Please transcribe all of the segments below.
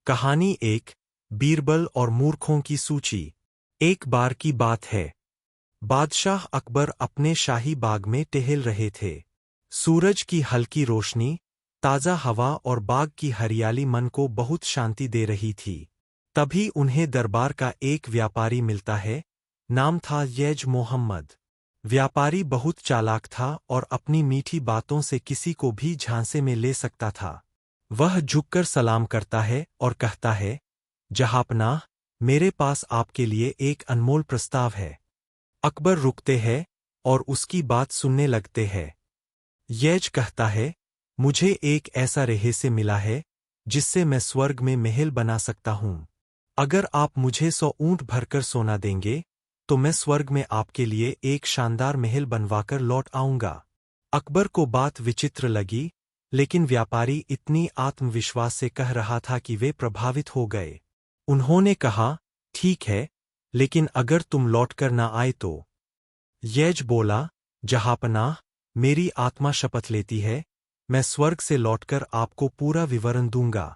कहानी एक, बीरबल और मूर्खों की सूची। एक बार की बात है। बादशाह अकबर अपने शाही बाग में टहल रहे थे। सूरज की हल्की रोशनी, ताज़ा हवा और बाग की हरियाली मन को बहुत शांति दे रही थी। तभी उन्हें दरबार का एक व्यापारी मिलता है। नाम था यज मोहम्मद। व्यापारी बहुत चालाक था और अपनी मीठी बातों से किसी को भी झांसे में ले सकता था। वह झुककर सलाम करता है और कहता है, जहांपनाह, मेरे पास आपके लिए एक अनमोल प्रस्ताव है। अकबर रुकते हैं और उसकी बात सुनने लगते हैं। यज कहता है, मुझे एक ऐसा रहस्य मिला है जिससे मैं स्वर्ग में महल बना सकता हूँ। अगर आप मुझे 100 ऊंट भरकर सोना देंगे तो मैं स्वर्ग में आपके लिए एक शानदार महल बनवाकर लौट आऊंगा। अकबर को बात विचित्र लगी, लेकिन व्यापारी इतनी आत्मविश्वास से कह रहा था कि वे प्रभावित हो गए। उन्होंने कहा, ठीक है, लेकिन अगर तुम लौटकर न आए तो। यज बोला, जहांपनाह, मेरी आत्मा शपथ लेती है, मैं स्वर्ग से लौटकर आपको पूरा विवरण दूंगा।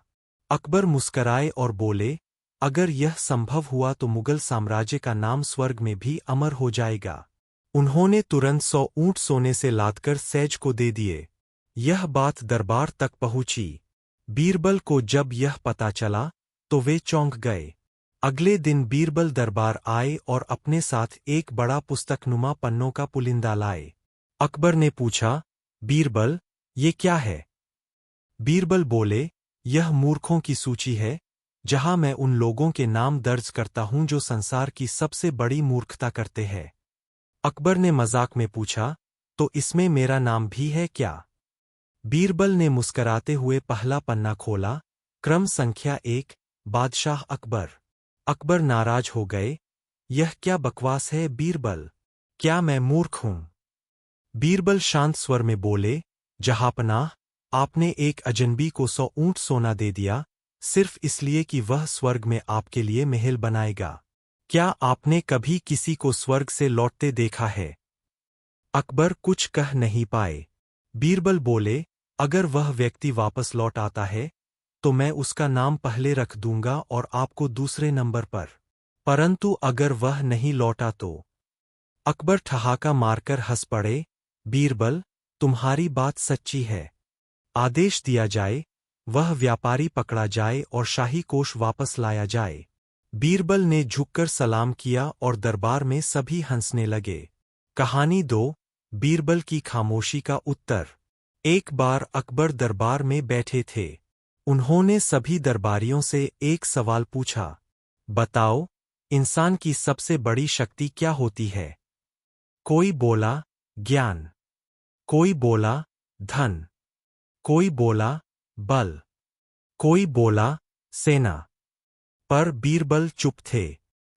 अकबर मुस्कराए और बोले, अगर यह संभव हुआ तो मुगल साम्राज्य का नाम स्वर्ग में भी अमर हो जाएगा। उन्होंने तुरंत 100 ऊंट सोने से लादकर सैज को दे दिए। यह बात दरबार तक पहुंची। बीरबल को जब यह पता चला तो वे चौंक गए। अगले दिन बीरबल दरबार आए और अपने साथ एक बड़ा पुस्तकनुमा पन्नों का पुलिंदा लाए। अकबर ने पूछा, बीरबल, ये क्या है? बीरबल बोले, यह मूर्खों की सूची है, जहां मैं उन लोगों के नाम दर्ज करता हूं जो संसार की सबसे बड़ी मूर्खता करते हैं। अकबर ने मजाक में पूछा, तो इसमें मेरा नाम भी है क्या? बीरबल ने मुस्कराते हुए पहला पन्ना खोला। क्रम संख्या 1, बादशाह अकबर। अकबर नाराज हो गए। यह क्या बकवास है बीरबल? क्या मैं मूर्ख हूं? बीरबल शांत स्वर में बोले, जहांपनाह, आपने एक अजनबी को 100 ऊंट सोना दे दिया, सिर्फ इसलिए कि वह स्वर्ग में आपके लिए महल बनाएगा। क्या आपने कभी किसी को स्वर्ग से लौटते देखा है? अकबर कुछ कह नहीं पाए। बीरबल बोले, अगर वह व्यक्ति वापस लौट आता है तो मैं उसका नाम पहले रख दूंगा और आपको दूसरे नंबर पर। परंतु अगर वह नहीं लौटा तो? अकबर ठहाका मारकर हंस पड़े। बीरबल, तुम्हारी बात सच्ची है। आदेश दिया जाए, वह व्यापारी पकड़ा जाए और शाही कोष वापस लाया जाए। बीरबल ने झुककर सलाम किया और दरबार में सभी हंसने लगे। कहानी 2, बीरबल की खामोशी का उत्तर। एक बार अकबर दरबार में बैठे थे। उन्होंने सभी दरबारियों से एक सवाल पूछा, बताओ, इंसान की सबसे बड़ी शक्ति क्या होती है? कोई बोला, ज्ञान। कोई बोला, धन। कोई बोला, बल। कोई बोला, सेना। पर बीरबल चुप थे।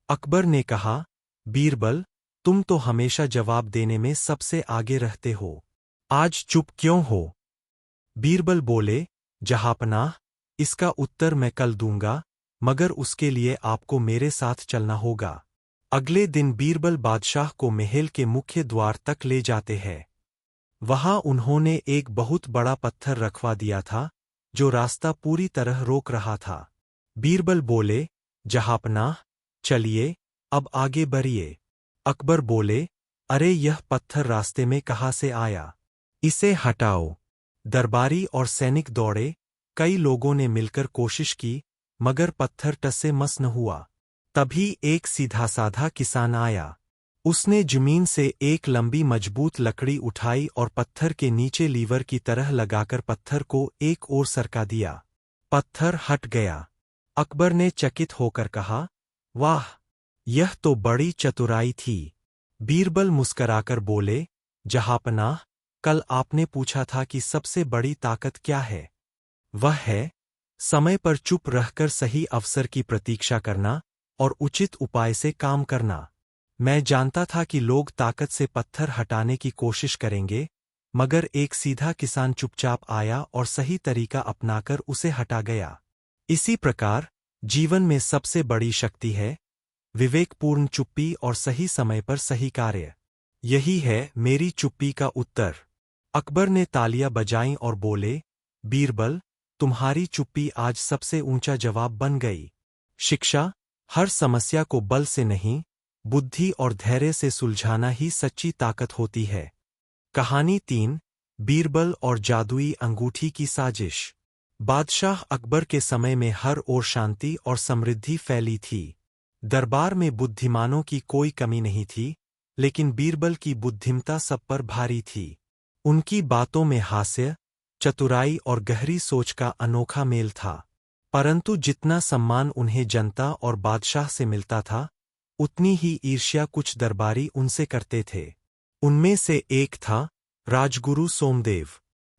अकबर ने कहा, बीरबल, तुम तो हमेशा जवाब देने में सबसे आगे रहते हो। आज चुप क्यों हो? बीरबल बोले, जहांपनाह, इसका उत्तर मैं कल दूंगा, मगर उसके लिए आपको मेरे साथ चलना होगा। अगले दिन बीरबल बादशाह को महल के मुख्य द्वार तक ले जाते हैं। वहां उन्होंने एक बहुत बड़ा पत्थर रखवा दिया था, जो रास्ता पूरी तरह रोक रहा था। बीरबल बोले, जहांपनाह, चलिए, अब आगे बढ़िए। अकबर बोले, अरे यह पत्थर रास्ते में कहाँ से आया? इसे हटाओ। दरबारी और सैनिक दौड़े। कई लोगों ने मिलकर कोशिश की, मगर पत्थर टस मस न हुआ। तभी एक सीधा साधा किसान आया। उसने जमीन से एक लंबी मजबूत लकड़ी उठाई और पत्थर के नीचे लीवर की तरह लगाकर पत्थर को एक ओर सरका दिया। पत्थर हट गया। अकबर ने चकित होकर कहा, वाह, यह तो बड़ी चतुराई थी। बीरबल मुस्कराकर बोले, जहांपनाह, कल आपने पूछा था कि सबसे बड़ी ताकत क्या है? वह है समय पर चुप रहकर सही अवसर की प्रतीक्षा करना और उचित उपाय से काम करना। मैं जानता था कि लोग ताकत से पत्थर हटाने की कोशिश करेंगे, मगर एक सीधा किसान चुपचाप आया और सही तरीका अपनाकर उसे हटा गया। इसी प्रकार जीवन में सबसे बड़ी शक्ति है विवेकपूर्ण चुप्पी और सही समय पर सही कार्य। यही है मेरी चुप्पी का उत्तर। अकबर ने तालियां बजाईं और बोले, बीरबल, तुम्हारी चुप्पी आज सबसे ऊंचा जवाब बन गई। शिक्षा, हर समस्या को बल से नहीं, बुद्धि और धैर्य से सुलझाना ही सच्ची ताकत होती है। कहानी 3, बीरबल और जादुई अंगूठी की साजिश। बादशाह अकबर के समय में हर ओर शांति और समृद्धि फैली थी। दरबार में बुद्धिमानों की कोई कमी नहीं थी, लेकिन बीरबल की बुद्धिमता सब पर भारी थी। उनकी बातों में हास्य, चतुराई और गहरी सोच का अनोखा मेल था। परंतु जितना सम्मान उन्हें जनता और बादशाह से मिलता था, उतनी ही ईर्ष्या कुछ दरबारी उनसे करते थे। उनमें से एक था राजगुरु सोमदेव।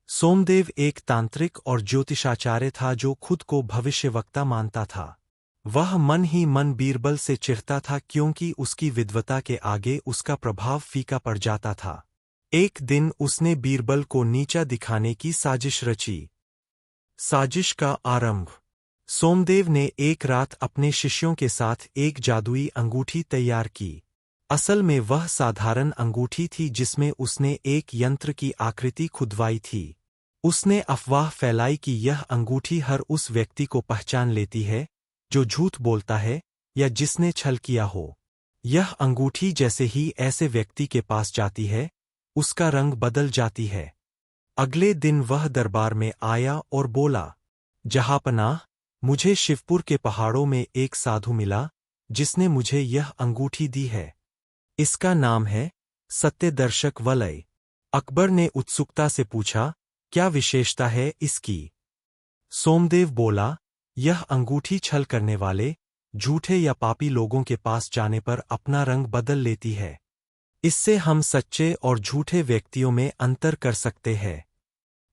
सोमदेव एक तांत्रिक और ज्योतिषाचार्य था जो खुद को भविष्यवक्ता मानता था। वह मन ही मन बीरबल से चिढ़ता था क्योंकि उसकी विद्वता के आगे उसका प्रभाव फीका पड़ जाता था। एक दिन उसने बीरबल को नीचा दिखाने की साजिश रची। साजिश का आरंभ। सोमदेव ने एक रात अपने शिष्यों के साथ एक जादुई अंगूठी तैयार की। असल में वह साधारण अंगूठी थी जिसमें उसने एक यंत्र की आकृति खुदवाई थी। उसने अफवाह फैलाई कि यह अंगूठी हर उस व्यक्ति को पहचान लेती है जो झूठ बोलता है या जिसने छल किया हो। यह अंगूठी जैसे ही ऐसे व्यक्ति के पास जाती है, उसका रंग बदल जाती है। अगले दिन वह दरबार में आया और बोला, जहांपनाह, मुझे शिवपुर के पहाड़ों में एक साधु मिला जिसने मुझे यह अंगूठी दी है। इसका नाम है सत्यदर्शक वलय। अकबर ने उत्सुकता से पूछा, क्या विशेषता है इसकी? सोमदेव बोला, यह अंगूठी छल करने वाले, झूठे या पापी लोगों के पास जाने पर अपना रंग बदल लेती है। इससे हम सच्चे और झूठे व्यक्तियों में अंतर कर सकते हैं।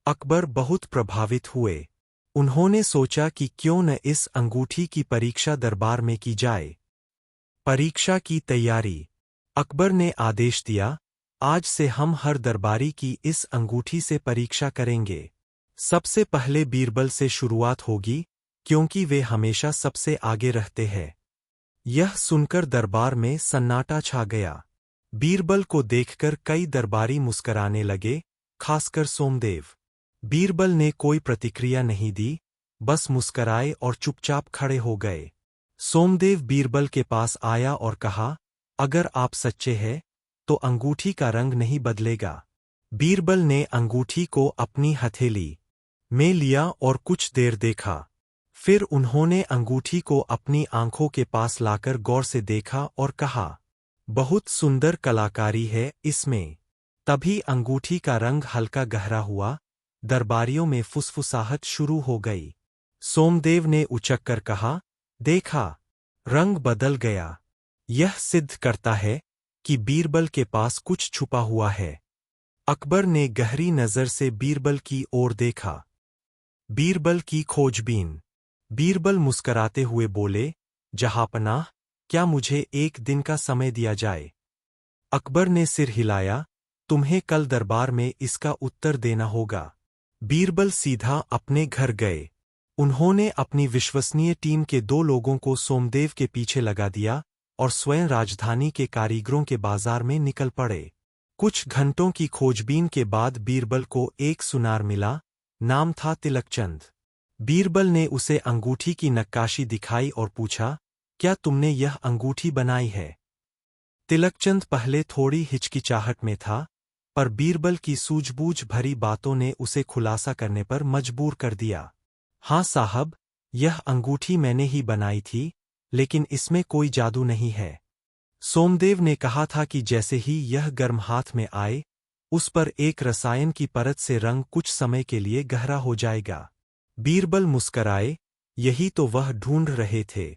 अकबर बहुत प्रभावित हुए। उन्होंने सोचा कि क्यों न इस अंगूठी की परीक्षा दरबार में की जाए। परीक्षा की तैयारी। अकबर ने आदेश दिया, आज से हम हर दरबारी की इस अंगूठी से परीक्षा करेंगे। सबसे पहले बीरबल से शुरुआत होगी, क्योंकि वे हमेशा सबसे आगे रहते हैं। यह सुनकर दरबार में सन्नाटा छा गया। बीरबल को देखकर कई दरबारी मुस्कराने लगे, खासकर सोमदेव। बीरबल ने कोई प्रतिक्रिया नहीं दी, बस मुस्कराए और चुपचाप खड़े हो गए। सोमदेव बीरबल के पास आया और कहा, अगर आप सच्चे हैं, तो अंगूठी का रंग नहीं बदलेगा। बीरबल ने अंगूठी को अपनी हथेली में लिया और कुछ देर देखा। फिर उन्होंने अंगूठी को अपनी आंखों के पास लाकर गौर से देखा और कहा, बहुत सुंदर कलाकारी है इसमें। तभी अंगूठी का रंग हल्का गहरा हुआ, दरबारियों में फुसफुसाहट शुरू हो गई। सोमदेव ने उचककर कहा, देखा, रंग बदल गया। यह सिद्ध करता है कि बीरबल के पास कुछ छुपा हुआ है। अकबर ने गहरी नजर से बीरबल की ओर देखा। बीरबल की खोजबीन। बीरबल मुस्कराते हुए बोले, जहांपनाह, क्या मुझे एक दिन का समय दिया जाए? अकबर ने सिर हिलाया, तुम्हें कल दरबार में इसका उत्तर देना होगा। बीरबल सीधा अपने घर गए। उन्होंने अपनी विश्वसनीय टीम के 2 लोगों को सोमदेव के पीछे लगा दिया और स्वयं राजधानी के कारीगरों के बाजार में निकल पड़े। कुछ घंटों की खोजबीन के बाद बीरबल को एक सुनार मिला, नाम था तिलकचंद। बीरबल ने उसे अंगूठी की नक्काशी दिखाई और पूछा, क्या तुमने यह अंगूठी बनाई है? तिलकचंद पहले थोड़ी हिचकिचाहट में था, पर बीरबल की सूझबूझ भरी बातों ने उसे खुलासा करने पर मजबूर कर दिया। हाँ साहब, यह अंगूठी मैंने ही बनाई थी, लेकिन इसमें कोई जादू नहीं है। सोमदेव ने कहा था कि जैसे ही यह गर्म हाथ में आए, उस पर एक रसायन की परत से रंग कुछ समय के लिए गहरा हो जाएगा। बीरबल मुस्कराए, यही तो वह ढूंढ रहे थे।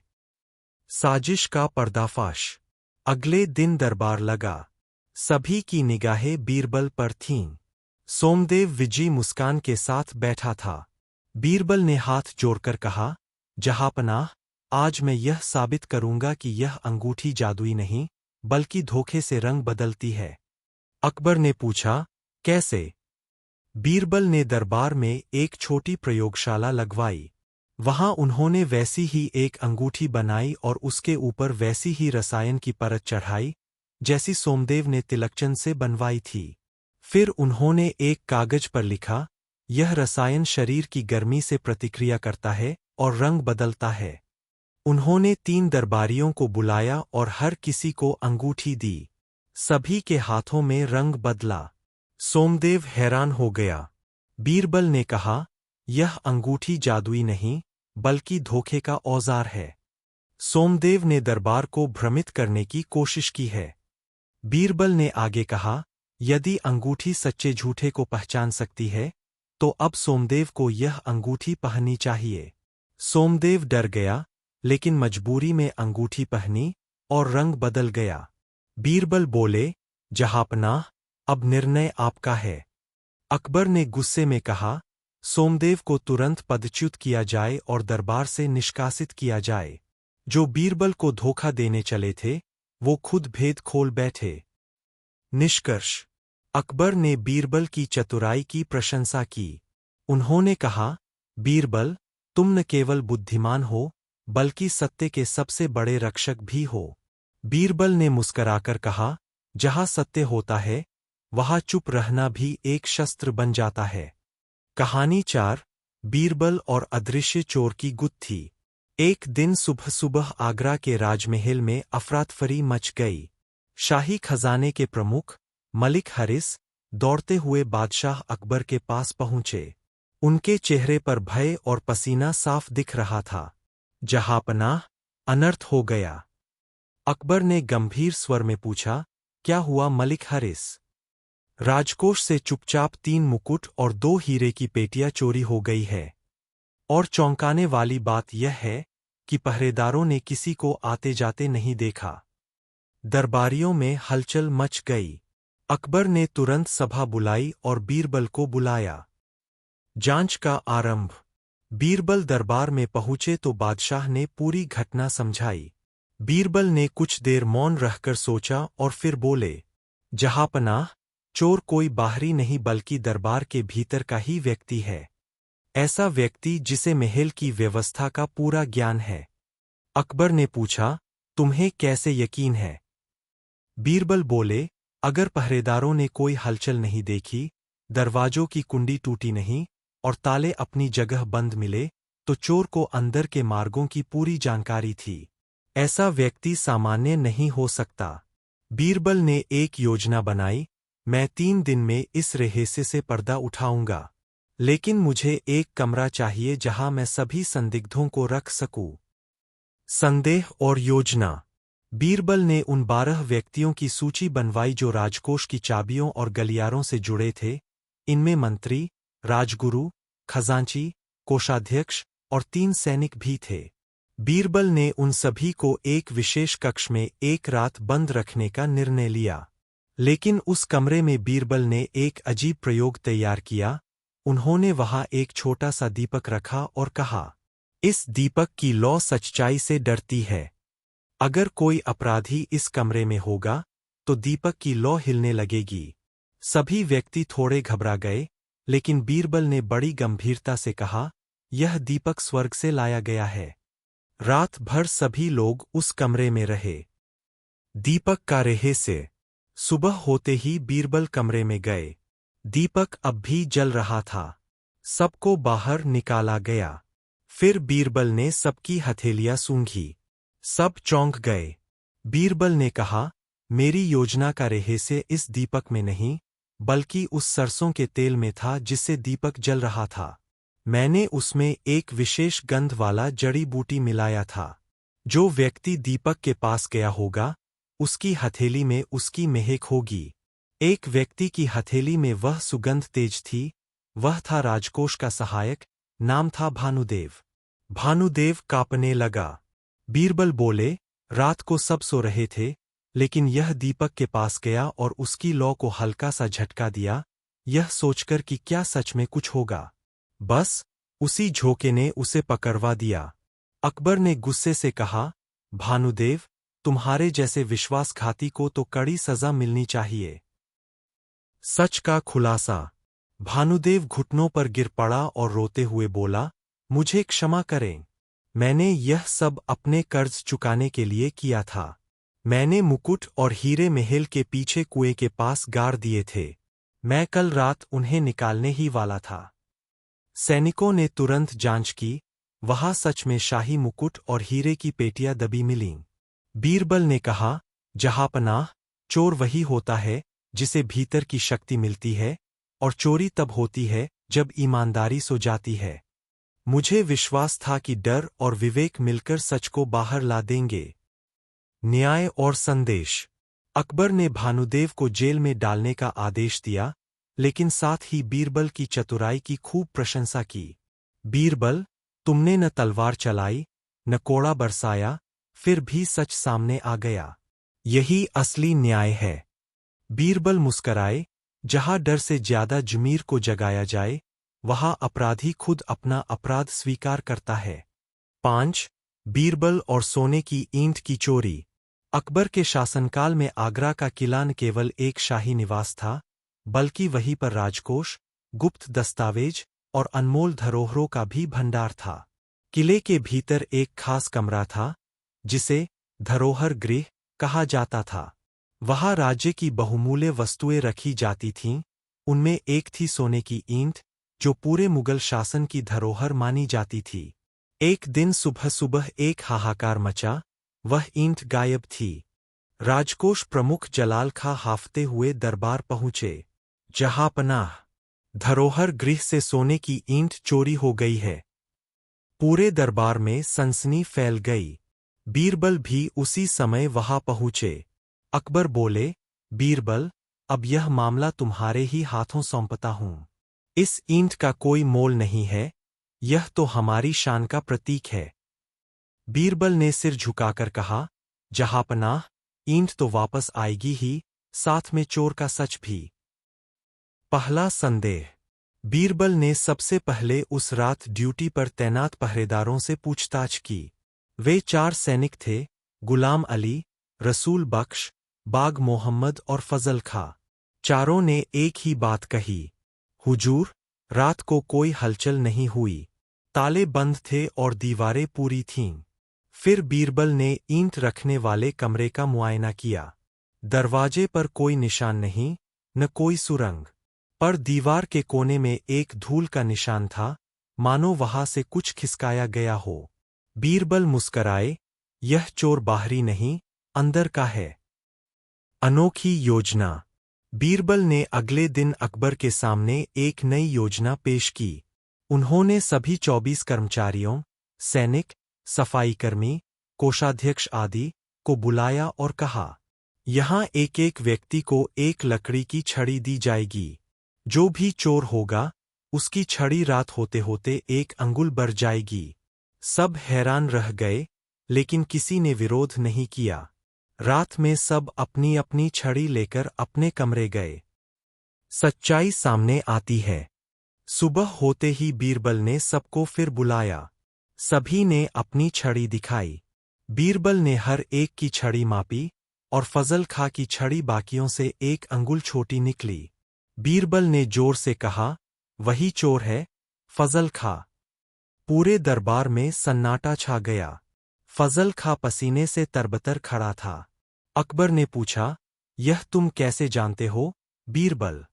साजिश का पर्दाफाश। अगले दिन दरबार लगा। सभी की निगाहें बीरबल पर थीं। सोमदेव विजयी मुस्कान के साथ बैठा था। बीरबल ने हाथ जोड़कर कहा, जहांपनाह, आज मैं यह साबित करूंगा कि यह अंगूठी जादुई नहीं, बल्कि धोखे से रंग बदलती है। अकबर ने पूछा, कैसे? बीरबल ने दरबार में एक छोटी प्रयोगशाला लगवाई। वहां उन्होंने वैसी ही एक अंगूठी बनाई और उसके ऊपर वैसी ही रसायन की परत चढ़ाई, जैसी सोमदेव ने तिलकचंद से बनवाई थी। फिर उन्होंने एक कागज पर लिखा, यह रसायन शरीर की गर्मी से प्रतिक्रिया करता है और रंग बदलता है। उन्होंने 3 दरबारियों को बुलाया और हर किसी को अंगूठी दी। सभी के हाथों में रंग बदला। सोमदेव हैरान हो गया। बीरबल ने कहा, यह अंगूठी जादुई नहीं, बल्कि धोखे का औजार है। सोमदेव ने दरबार को भ्रमित करने की कोशिश की है। बीरबल ने आगे कहा, यदि अंगूठी सच्चे झूठे को पहचान सकती है, तो अब सोमदेव को यह अंगूठी पहननी चाहिए। सोमदेव डर गया, लेकिन मजबूरी में अंगूठी पहनी और रंग बदल गया। बीरबल बोले, जहांपनाह, अब निर्णय आपका है। अकबर ने गुस्से में कहा, सोमदेव को तुरंत पदच्युत किया जाए और दरबार से निष्कासित किया जाए। जो बीरबल को धोखा देने चले थे, वो खुद भेद खोल बैठे। निष्कर्ष। अकबर ने बीरबल की चतुराई की प्रशंसा की। उन्होंने कहा, बीरबल, तुम न केवल बुद्धिमान हो, बल्कि सत्य के सबसे बड़े रक्षक भी हो। बीरबल ने मुस्कराकर कहा, जहां सत्य होता है, वहां चुप रहना भी एक शस्त्र बन जाता है। कहानी 4, बीरबल और अदृश्य चोर की गुत्थी। एक दिन सुबह सुबह आगरा के राजमहल में अफरातफरी मच गई। शाही खजाने के प्रमुख, मलिक हरिस, दौड़ते हुए बादशाह अकबर के पास पहुंचे। उनके चेहरे पर भय और पसीना साफ दिख रहा था। जहांपनाह, अनर्थ हो गया। अकबर ने गंभीर स्वर में पूछा, क्या हुआ मलिक हरिस? राजकोष से चुपचाप 3 मुकुट और 2 हीरे की पेटियां चोरी हो गई है। और चौंकाने वाली बात यह है कि पहरेदारों ने किसी को आते जाते नहीं देखा। दरबारियों में हलचल मच गई। अकबर ने तुरंत सभा बुलाई और बीरबल को बुलाया। जांच का आरंभ। बीरबल दरबार में पहुंचे तो बादशाह ने पूरी घटना समझाई। बीरबल ने कुछ देर मौन रहकर सोचा और फिर बोले, जहांपनाह, चोर कोई बाहरी नहीं बल्कि दरबार के भीतर का ही व्यक्ति है। ऐसा व्यक्ति जिसे महल की व्यवस्था का पूरा ज्ञान है। अकबर ने पूछा, तुम्हें कैसे यकीन है? बीरबल बोले, अगर पहरेदारों ने कोई हलचल नहीं देखी, दरवाजों की कुंडी टूटी नहीं और ताले अपनी जगह बंद मिले, तो चोर को अंदर के मार्गों की पूरी जानकारी थी। ऐसा व्यक्ति सामान्य नहीं हो सकता। बीरबल ने एक योजना बनाई, मैं 3 दिन में इस रहस्य से पर्दा उठाऊंगा। लेकिन मुझे एक कमरा चाहिए जहां मैं सभी संदिग्धों को रख सकूं। संदेह और योजना। बीरबल ने उन 12 व्यक्तियों की सूची बनवाई जो राजकोष की चाबियों और गलियारों से जुड़े थे। इनमें मंत्री, राजगुरु, खजांची, कोषाध्यक्ष और 3 सैनिक भी थे। बीरबल ने उन सभी को एक विशेष कक्ष में एक रात बंद रखने का निर्णय लिया। लेकिन उस कमरे में बीरबल ने एक अजीब प्रयोग तैयार किया। उन्होंने वहां एक छोटा सा दीपक रखा और कहा, इस दीपक की लौ सच्चाई से डरती है। अगर कोई अपराधी इस कमरे में होगा, तो दीपक की लौ हिलने लगेगी। सभी व्यक्ति थोड़े घबरा गए, लेकिन बीरबल ने बड़ी गंभीरता से कहा, यह दीपक स्वर्ग से लाया गया है। रात भर सभी लोग उस कमरे में रहे। दीपक का रहस्य। सुबह होते ही बीरबल कमरे में गए। दीपक अब भी जल रहा था। सबको बाहर निकाला गया। फिर बीरबल ने सबकी हथेलियां सूंघी। सब चौंक गए। बीरबल ने कहा, मेरी योजना का रहस्य इस दीपक में नहीं, बल्कि उस सरसों के तेल में था जिससे दीपक जल रहा था। मैंने उसमें एक विशेष गंध वाला जड़ी बूटी मिलाया था। जो व्यक्ति दीपक के पास गया होगा, उसकी हथेली में उसकी महक होगी। एक व्यक्ति की हथेली में वह सुगंध तेज थी। वह था राजकोष का सहायक, नाम था भानुदेव। भानुदेव कांपने लगा। बीरबल बोले, रात को सब सो रहे थे, लेकिन यह दीपक के पास गया और उसकी लौ को हल्का सा झटका दिया, यह सोचकर कि क्या सच में कुछ होगा। बस उसी झोंके ने उसे पकड़वा दिया। अकबर ने गुस्से से कहा, भानुदेव, तुम्हारे जैसे विश्वासघाती को तो कड़ी सजा मिलनी चाहिए। सच का खुलासा। भानुदेव घुटनों पर गिर पड़ा और रोते हुए बोला, मुझे क्षमा करें। मैंने यह सब अपने कर्ज चुकाने के लिए किया था। मैंने मुकुट और हीरे महल के पीछे कुएं के पास गाड़ दिए थे। मैं कल रात उन्हें निकालने ही वाला था। सैनिकों ने तुरंत जांच की, वहां सच में शाही मुकुट और हीरे की पेटियां दबी मिलीं। बीरबल ने कहा, जहांपनाह, चोर वही होता है जिसे भीतर की शक्ति मिलती है, और चोरी तब होती है जब ईमानदारी सो जाती है। मुझे विश्वास था कि डर और विवेक मिलकर सच को बाहर ला देंगे। न्याय और संदेश। अकबर ने भानुदेव को जेल में डालने का आदेश दिया, लेकिन साथ ही बीरबल की चतुराई की खूब प्रशंसा की। बीरबल, तुमने न तलवार चलाई, न कोड़ा बरसाया, फिर भी सच सामने आ गया। यही असली न्याय है। बीरबल मुस्कराए, जहां डर से ज्यादा जमीर को जगाया जाए, वहां अपराधी खुद अपना अपराध स्वीकार करता है। 5. बीरबल और सोने की ईंट की चोरी। अकबर के शासनकाल में आगरा का किला न केवल एक शाही निवास था, बल्कि वहीं पर राजकोष, गुप्त दस्तावेज और अनमोल धरोहरों का भी भंडार था। किले के भीतर एक खास कमरा था, जिसे धरोहर गृह कहा जाता था। वहां राज्य की बहुमूल्य वस्तुएं रखी जाती थीं, उनमें एक थी सोने की ईंट, जो पूरे मुगल शासन की धरोहर मानी जाती थी। एक दिन सुबह सुबह एक हाहाकार मचा, वह ईंट गायब थी। राजकोष प्रमुख जलाल खां हाफते हुए दरबार पहुंचे। जहांपनाह, धरोहर गृह से सोने की ईंट चोरी हो गई है। पूरे दरबार में सनसनी फैल गई। बीरबल भी उसी समय वहां पहुंचे। अकबर बोले, बीरबल, अब यह मामला तुम्हारे ही हाथों सौंपता हूं। इस ईंट का कोई मोल नहीं है, यह तो हमारी शान का प्रतीक है। बीरबल ने सिर झुकाकर कहा, जहांपनाह, ईंट तो वापस आएगी ही, साथ में चोर का सच भी। पहला संदेह। बीरबल ने सबसे पहले उस रात ड्यूटी पर तैनात पहरेदारों से पूछताछ की। वे 4 सैनिक थे, गुलाम अली, रसूल बख्श, बाग मोहम्मद और फजल खां। चारों ने एक ही बात कही, हुजूर, रात को कोई हलचल नहीं हुई। ताले बंद थे और दीवारें पूरी थीं। फिर बीरबल ने ईंट रखने वाले कमरे का मुआयना किया। दरवाजे पर कोई निशान नहीं, न कोई सुरंग। पर दीवार के कोने में एक धूल का निशान था, मानो वहां से कुछ खिसकाया गया हो। बीरबल मुस्कराए, यह चोर बाहरी नहीं, अंदर का है। अनोखी योजना। बीरबल ने अगले दिन अकबर के सामने एक नई योजना पेश की। उन्होंने सभी 24 कर्मचारियों, सैनिक, सफाईकर्मी, कोषाध्यक्ष आदि को बुलाया और कहा, यहां एक एक व्यक्ति को एक लकड़ी की छड़ी दी जाएगी। जो भी चोर होगा, उसकी छड़ी रात होते होते 1 अंगुल बढ़ जाएगी। सब हैरान रह गए, लेकिन किसी ने विरोध नहीं किया। रात में सब अपनी अपनी छड़ी लेकर अपने कमरे गए। सच्चाई सामने आती है। सुबह होते ही बीरबल ने सबको फिर बुलाया। सभी ने अपनी छड़ी दिखाई। बीरबल ने हर एक की छड़ी मापी, और फजल खां की छड़ी बाकियों से 1 अंगुल छोटी निकली। बीरबल ने जोर से कहा, वही चोर है, फजल खां। पूरे दरबार में सन्नाटा छा गया। फजल खां पसीने से तरबतर खड़ा था। अकबर ने पूछा, यह तुम कैसे जानते हो, बीरबल?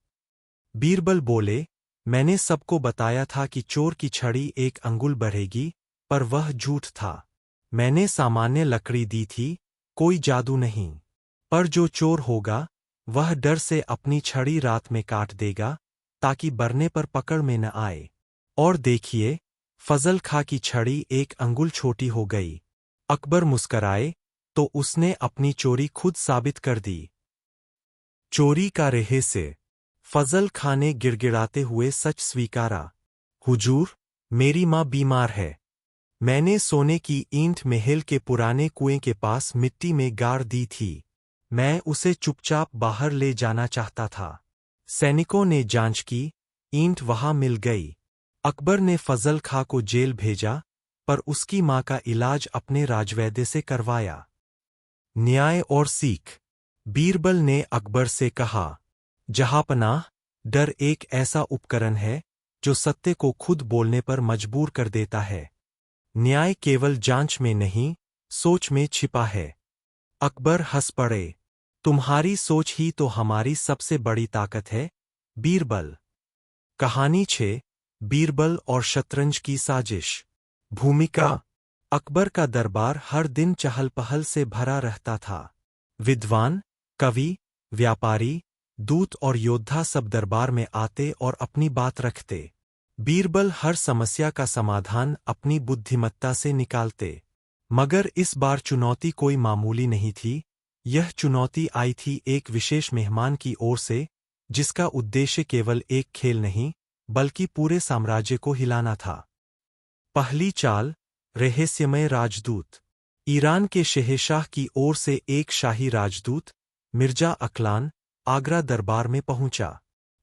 बीरबल बोले, मैंने सबको बताया था कि चोर की छड़ी 1 अंगुल बढ़ेगी, पर वह झूठ था। मैंने सामान्य लकड़ी दी थी, कोई जादू नहीं। पर जो चोर होगा, वह डर से अपनी छड़ी रात में काट देगा, ताकि बरने पर पकड़ में न आए। और देखिए, फजल खां की छड़ी 1 अंगुल छोटी हो गई। अकबर मुस्कराए, तो उसने अपनी चोरी खुद साबित कर दी। चोरी का रहस्य। फजल खां ने गिड़गिड़ाते हुए सच स्वीकारा, हुजूर, मेरी मां बीमार है। मैंने सोने की ईंट महल के पुराने कुएं के पास मिट्टी में गाड़ दी थी। मैं उसे चुपचाप बाहर ले जाना चाहता था। सैनिकों ने जांच की, ईंट वहां मिल गई। अकबर ने फजल खां को जेल भेजा, पर उसकी मां का इलाज अपने राजवैद्य से करवाया। न्याय और सीख। बीरबल ने अकबर से कहा, जहांपनाह, डर एक ऐसा उपकरण है जो सत्य को खुद बोलने पर मजबूर कर देता है। न्याय केवल जांच में नहीं, सोच में छिपा है। अकबर हंस पड़े, तुम्हारी सोच ही तो हमारी सबसे बड़ी ताकत है, बीरबल। कहानी 6, बीरबल और शतरंज की साजिश। भूमिका। अकबर का दरबार हर दिन चहल पहल से भरा रहता था। विद्वान, कवि, व्यापारी, दूत और योद्धा सब दरबार में आते और अपनी बात रखते। बीरबल हर समस्या का समाधान अपनी बुद्धिमत्ता से निकालते। मगर इस बार चुनौती कोई मामूली नहीं थी। यह चुनौती आई थी एक विशेष मेहमान की ओर से, जिसका उद्देश्य केवल एक खेल नहीं, बल्कि पूरे साम्राज्य को हिलाना था। पहली चाल, रहस्यमय राजदूत। ईरान के शहंशाह की ओर से एक शाही राजदूत, मिर्जा अकलान, आगरा दरबार में पहुंचा।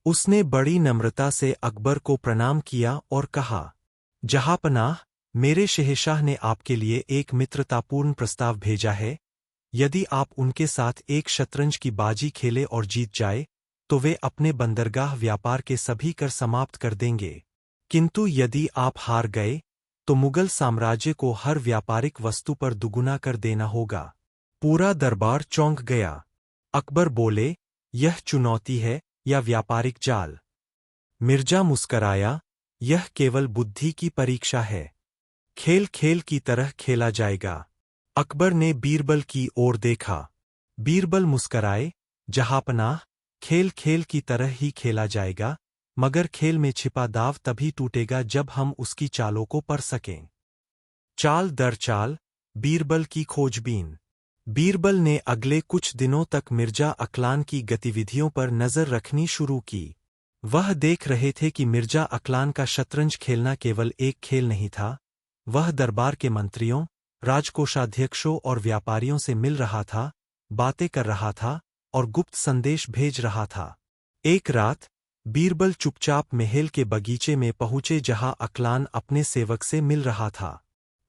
उसने बड़ी नम्रता से अकबर को प्रणाम किया और कहा, जहांपनाह, मेरे शहंशाह ने आपके लिए एक मित्रतापूर्ण प्रस्ताव भेजा है। यदि आप उनके साथ एक शतरंज की बाजी खेले और जीत जाए, तो वे अपने बंदरगाह व्यापार के सभी कर समाप्त कर देंगे। किंतु यदि आप हार गए, तो मुगल साम्राज्य को हर व्यापारिक वस्तु पर दुगुना कर देना होगा। पूरा दरबार चौंक गया। अकबर बोले, यह चुनौती है या व्यापारिक जाल? मिर्जा मुस्कराया, यह केवल बुद्धि की परीक्षा है। खेल खेल की तरह खेला जाएगा। अकबर ने बीरबल की ओर देखा। बीरबल मुस्कराए, जहांपनाह, खेल खेल की तरह ही खेला जाएगा, मगर खेल में छिपा दाव तभी टूटेगा जब हम उसकी चालों को पढ़ सकें। चाल दर चाल, बीरबल की खोजबीन। बीरबल ने अगले कुछ दिनों तक मिर्जा अकलान की गतिविधियों पर नजर रखनी शुरू की। वह देख रहे थे कि मिर्जा अकलान का शतरंज खेलना केवल एक खेल नहीं था। वह दरबार के मंत्रियों, राजकोषाध्यक्षों और व्यापारियों से मिल रहा था, बातें कर रहा था और गुप्त संदेश भेज रहा था। एक रात बीरबल चुपचाप महल के बगीचे में पहुंचे जहां अकलान अपने सेवक से मिल रहा था।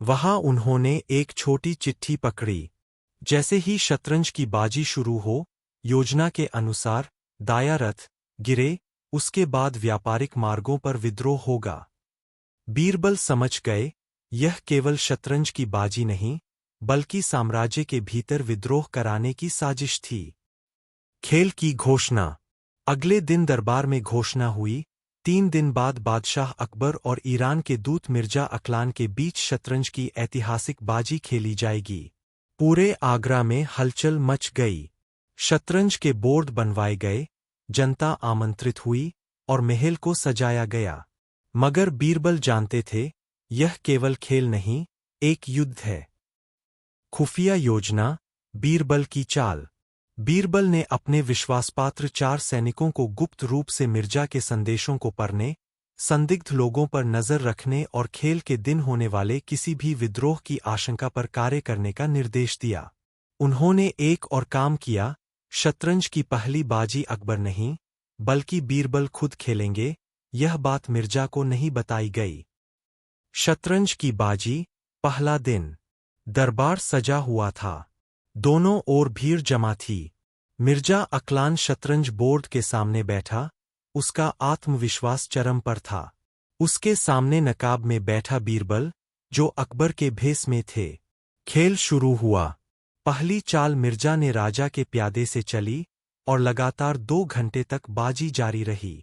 वहां उन्होंने एक छोटी चिट्ठी पकड़ी। जैसे ही शतरंज की बाजी शुरू हो, योजना के अनुसार दाया रथ गिरे, उसके बाद व्यापारिक मार्गों पर विद्रोह होगा। बीरबल समझ गए, यह केवल शतरंज की बाजी नहीं, बल्कि साम्राज्य के भीतर विद्रोह कराने की साजिश थी। खेल की घोषणा। अगले दिन दरबार में घोषणा हुई, 3 दिन बाद बादशाह अकबर और ईरान के दूत मिर्जा अकलान के बीच शतरंज की ऐतिहासिक बाजी खेली जाएगी। पूरे आगरा में हलचल मच गई। शतरंज के बोर्ड बनवाए गए, जनता आमंत्रित हुई और महल को सजाया गया। मगर बीरबल जानते थे, यह केवल खेल नहीं, एक युद्ध है। खुफिया योजना, बीरबल की चाल। बीरबल ने अपने विश्वासपात्र 4 सैनिकों को गुप्त रूप से मिर्जा के संदेशों को पढ़ने, संदिग्ध लोगों पर नजर रखने और खेल के दिन होने वाले किसी भी विद्रोह की आशंका पर कार्य करने का निर्देश दिया। उन्होंने एक और काम किया, शतरंज की पहली बाजी अकबर नहीं, बल्कि बीरबल खुद खेलेंगे। यह बात मिर्जा को नहीं बताई गई। शतरंज की बाजी, पहला दिन। दरबार सजा हुआ था। दोनों ओर भीड़ जमा थी। मिर्जा अकलान शतरंज बोर्ड के सामने बैठा, उसका आत्मविश्वास चरम पर था। उसके सामने नकाब में बैठा बीरबल, जो अकबर के भेस में थे। खेल शुरू हुआ। पहली चाल मिर्जा ने राजा के प्यादे से चली और लगातार 2 घंटे तक बाजी जारी रही।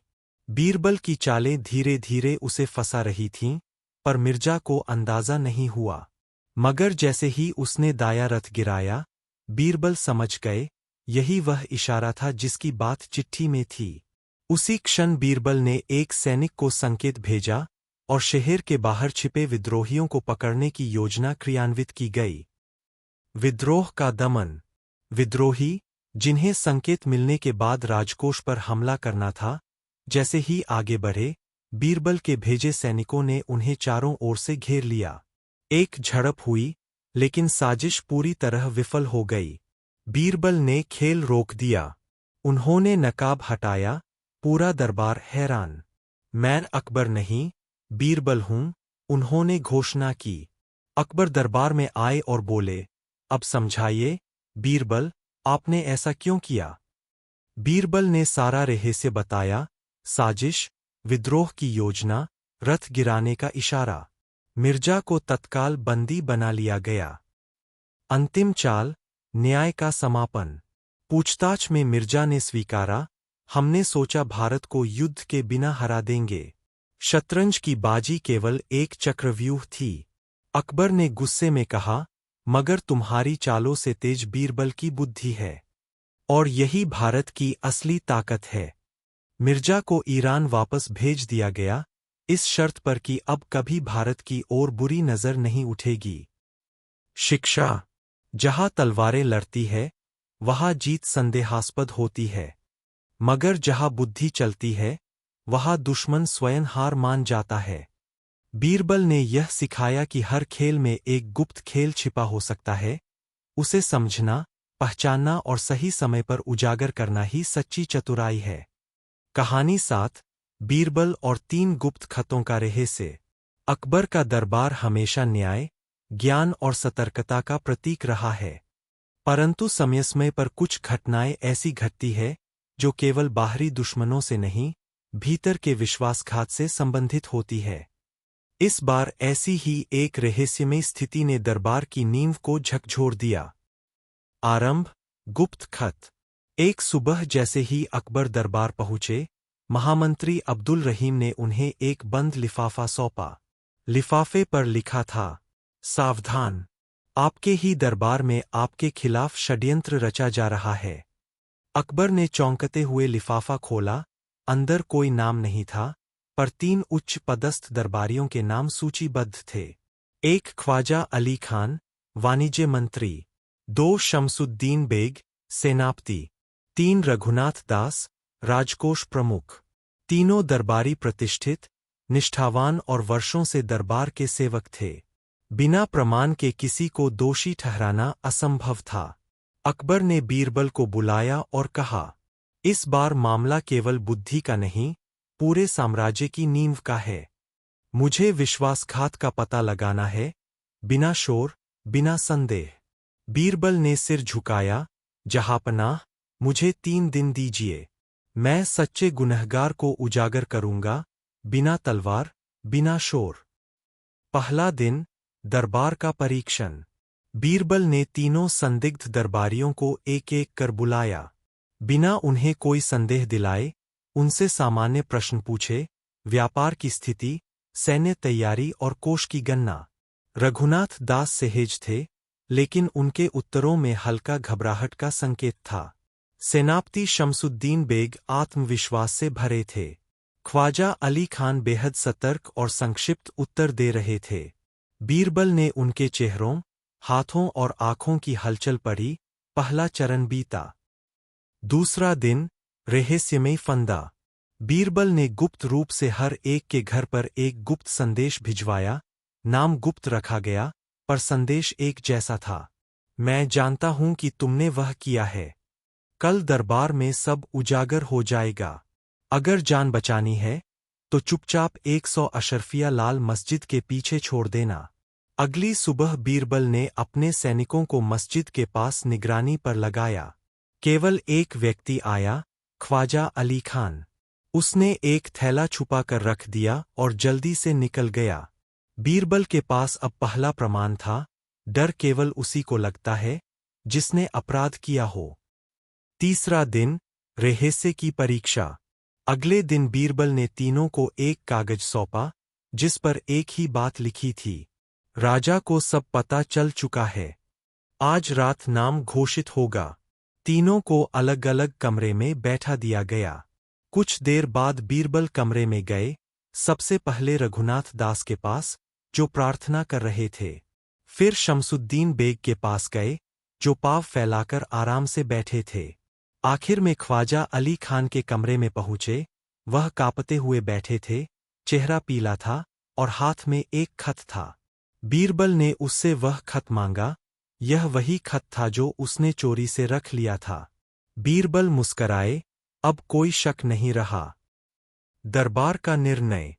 बीरबल की चालें धीरे धीरे उसे फंसा रही थीं, पर मिर्जा को अंदाजा नहीं हुआ। मगर जैसे ही उसने दाया रथ गिराया, बीरबल समझ गए, यही वह इशारा था जिसकी बात चिट्ठी में थी। उसी क्षण बीरबल ने एक सैनिक को संकेत भेजा और शहर के बाहर छिपे विद्रोहियों को पकड़ने की योजना क्रियान्वित की गई। विद्रोह का दमन। विद्रोही, जिन्हें संकेत मिलने के बाद राजकोष पर हमला करना था, जैसे ही आगे बढ़े, बीरबल के भेजे सैनिकों ने उन्हें चारों ओर से घेर लिया। एक झड़प हुई, लेकिन साजिश पूरी तरह विफल हो गई। बीरबल ने खेल रोक दिया। उन्होंने नकाब हटाया। पूरा दरबार हैरान। मैं अकबर नहीं, बीरबल हूं, उन्होंने घोषणा की। अकबर दरबार में आए और बोले, अब समझाइए, बीरबल, आपने ऐसा क्यों किया? बीरबल ने सारा रहस्य बताया, साजिश, विद्रोह की योजना, रथ गिराने का इशारा। मिर्जा को तत्काल बंदी बना लिया गया। अंतिम चाल, न्याय का समापन। पूछताछ में मिर्जा ने स्वीकारा, हमने सोचा भारत को युद्ध के बिना हरा देंगे, शतरंज की बाजी केवल एक चक्रव्यूह थी। अकबर ने गुस्से में कहा, मगर तुम्हारी चालों से तेज बीरबल की बुद्धि है। और यही भारत की असली ताकत है। मिर्जा को ईरान वापस भेज दिया गया, इस शर्त पर कि अब कभी भारत की ओर बुरी नजर नहीं उठेगी। शिक्षा। जहां तलवारें लड़ती है, वहां जीत संदेहास्पद होती है। मगर जहां बुद्धि चलती है, वहां दुश्मन स्वयं हार मान जाता है। बीरबल ने यह सिखाया कि हर खेल में एक गुप्त खेल छिपा हो सकता है, उसे समझना, पहचानना और सही समय पर उजागर करना ही सच्ची चतुराई है। कहानी 7। बीरबल और 3 गुप्त खतों का रहस्य। अकबर का दरबार हमेशा न्याय, ज्ञान और सतर्कता का प्रतीक रहा है। परंतु समय समय पर कुछ घटनाएं ऐसी घटती है जो केवल बाहरी दुश्मनों से नहीं, भीतर के विश्वासघात से संबंधित होती है। इस बार ऐसी ही एक रहस्यमयी स्थिति ने दरबार की नींव को झकझोर दिया। आरंभ। गुप्त खत। एक सुबह जैसे ही अकबर दरबार पहुंचे, महामंत्री अब्दुल रहीम ने उन्हें एक बंद लिफाफा सौंपा। लिफाफे पर लिखा था, सावधान, आपके ही दरबार में आपके खिलाफ षड्यंत्र रचा जा रहा है। अकबर ने चौंकते हुए लिफाफा खोला, अंदर कोई नाम नहीं था, पर 3 उच्च पदस्थ दरबारियों के नाम सूचीबद्ध थे। 1 ख्वाजा अली खान, वाणिज्य मंत्री। 2 शमसुद्दीन बेग, सेनापति। 3 रघुनाथ दास, राजकोष प्रमुख। तीनों दरबारी प्रतिष्ठित, निष्ठावान और वर्षों से दरबार के सेवक थे। बिना प्रमाण के किसी को दोषी ठहराना असंभव था। अकबर ने बीरबल को बुलाया और कहा, इस बार मामला केवल बुद्धि का नहीं, पूरे साम्राज्य की नींव का है। मुझे विश्वासघात का पता लगाना है, बिना शोर, बिना संदेह। बीरबल ने सिर झुकाया, जहांपनाह, मुझे 3 दिन दीजिए। मैं सच्चे गुनहगार को उजागर करूंगा, बिना तलवार, बिना शोर। पहला दिन, दरबार का परीक्षण। बीरबल ने तीनों संदिग्ध दरबारियों को एक एक कर बुलाया। बिना उन्हें कोई संदेह दिलाए, उनसे सामान्य प्रश्न पूछे, व्यापार की स्थिति, सैन्य तैयारी और कोष की गणना। रघुनाथ दास सहज थे, लेकिन उनके उत्तरों में हल्का घबराहट का संकेत था। सेनापति शमसुद्दीन बेग आत्मविश्वास से भरे थे। ख्वाजा अली खान बेहद सतर्क और संक्षिप्त उत्तर दे रहे थे। बीरबल ने उनके चेहरों, हाथों और आंखों की हलचल पढ़ी, पहला चरण बीता। दूसरा दिन, रहस्यमयी फंदा। बीरबल ने गुप्त रूप से हर एक के घर पर एक गुप्त संदेश भिजवाया, नाम गुप्त रखा गया, पर संदेश एक जैसा था। मैं जानता हूं कि तुमने वह किया है। कल दरबार में सब उजागर हो जाएगा। अगर जान बचानी है, तो चुपचाप 100 अशरफिया लाल मस्जिद के पीछे छोड़ देना। अगली सुबह बीरबल ने अपने सैनिकों को मस्जिद के पास निगरानी पर लगाया। केवल एक व्यक्ति आया, ख्वाजा अली खान। उसने एक थैला छुपा कर रख दिया और जल्दी से निकल गया। बीरबल के पास अब पहला प्रमाण था, डर केवल उसी को लगता है, जिसने अपराध किया हो। तीसरा दिन, रहस्य की परीक्षा। अगले दिन बीरबल ने तीनों को एक कागज सौंपा, जिस पर एक ही बात लिखी थी, राजा को सब पता चल चुका है। आज रात नाम घोषित होगा। तीनों को अलग अलग कमरे में बैठा दिया गया। कुछ देर बाद बीरबल कमरे में गए, सबसे पहले रघुनाथ दास के पास, जो प्रार्थना कर रहे थे। फिर शमसुद्दीन बेग के पास गए, जो पाँव फैलाकर आराम से बैठे थे। आखिर में ख्वाजा अली खान के कमरे में पहुंचे, वह कांपते हुए बैठे थे, चेहरा पीला था और हाथ में एक खत था। बीरबल ने उससे वह खत मांगा, यह वही खत था जो उसने चोरी से रख लिया था। बीरबल मुस्कराए, अब कोई शक नहीं रहा। दरबार का निर्णय।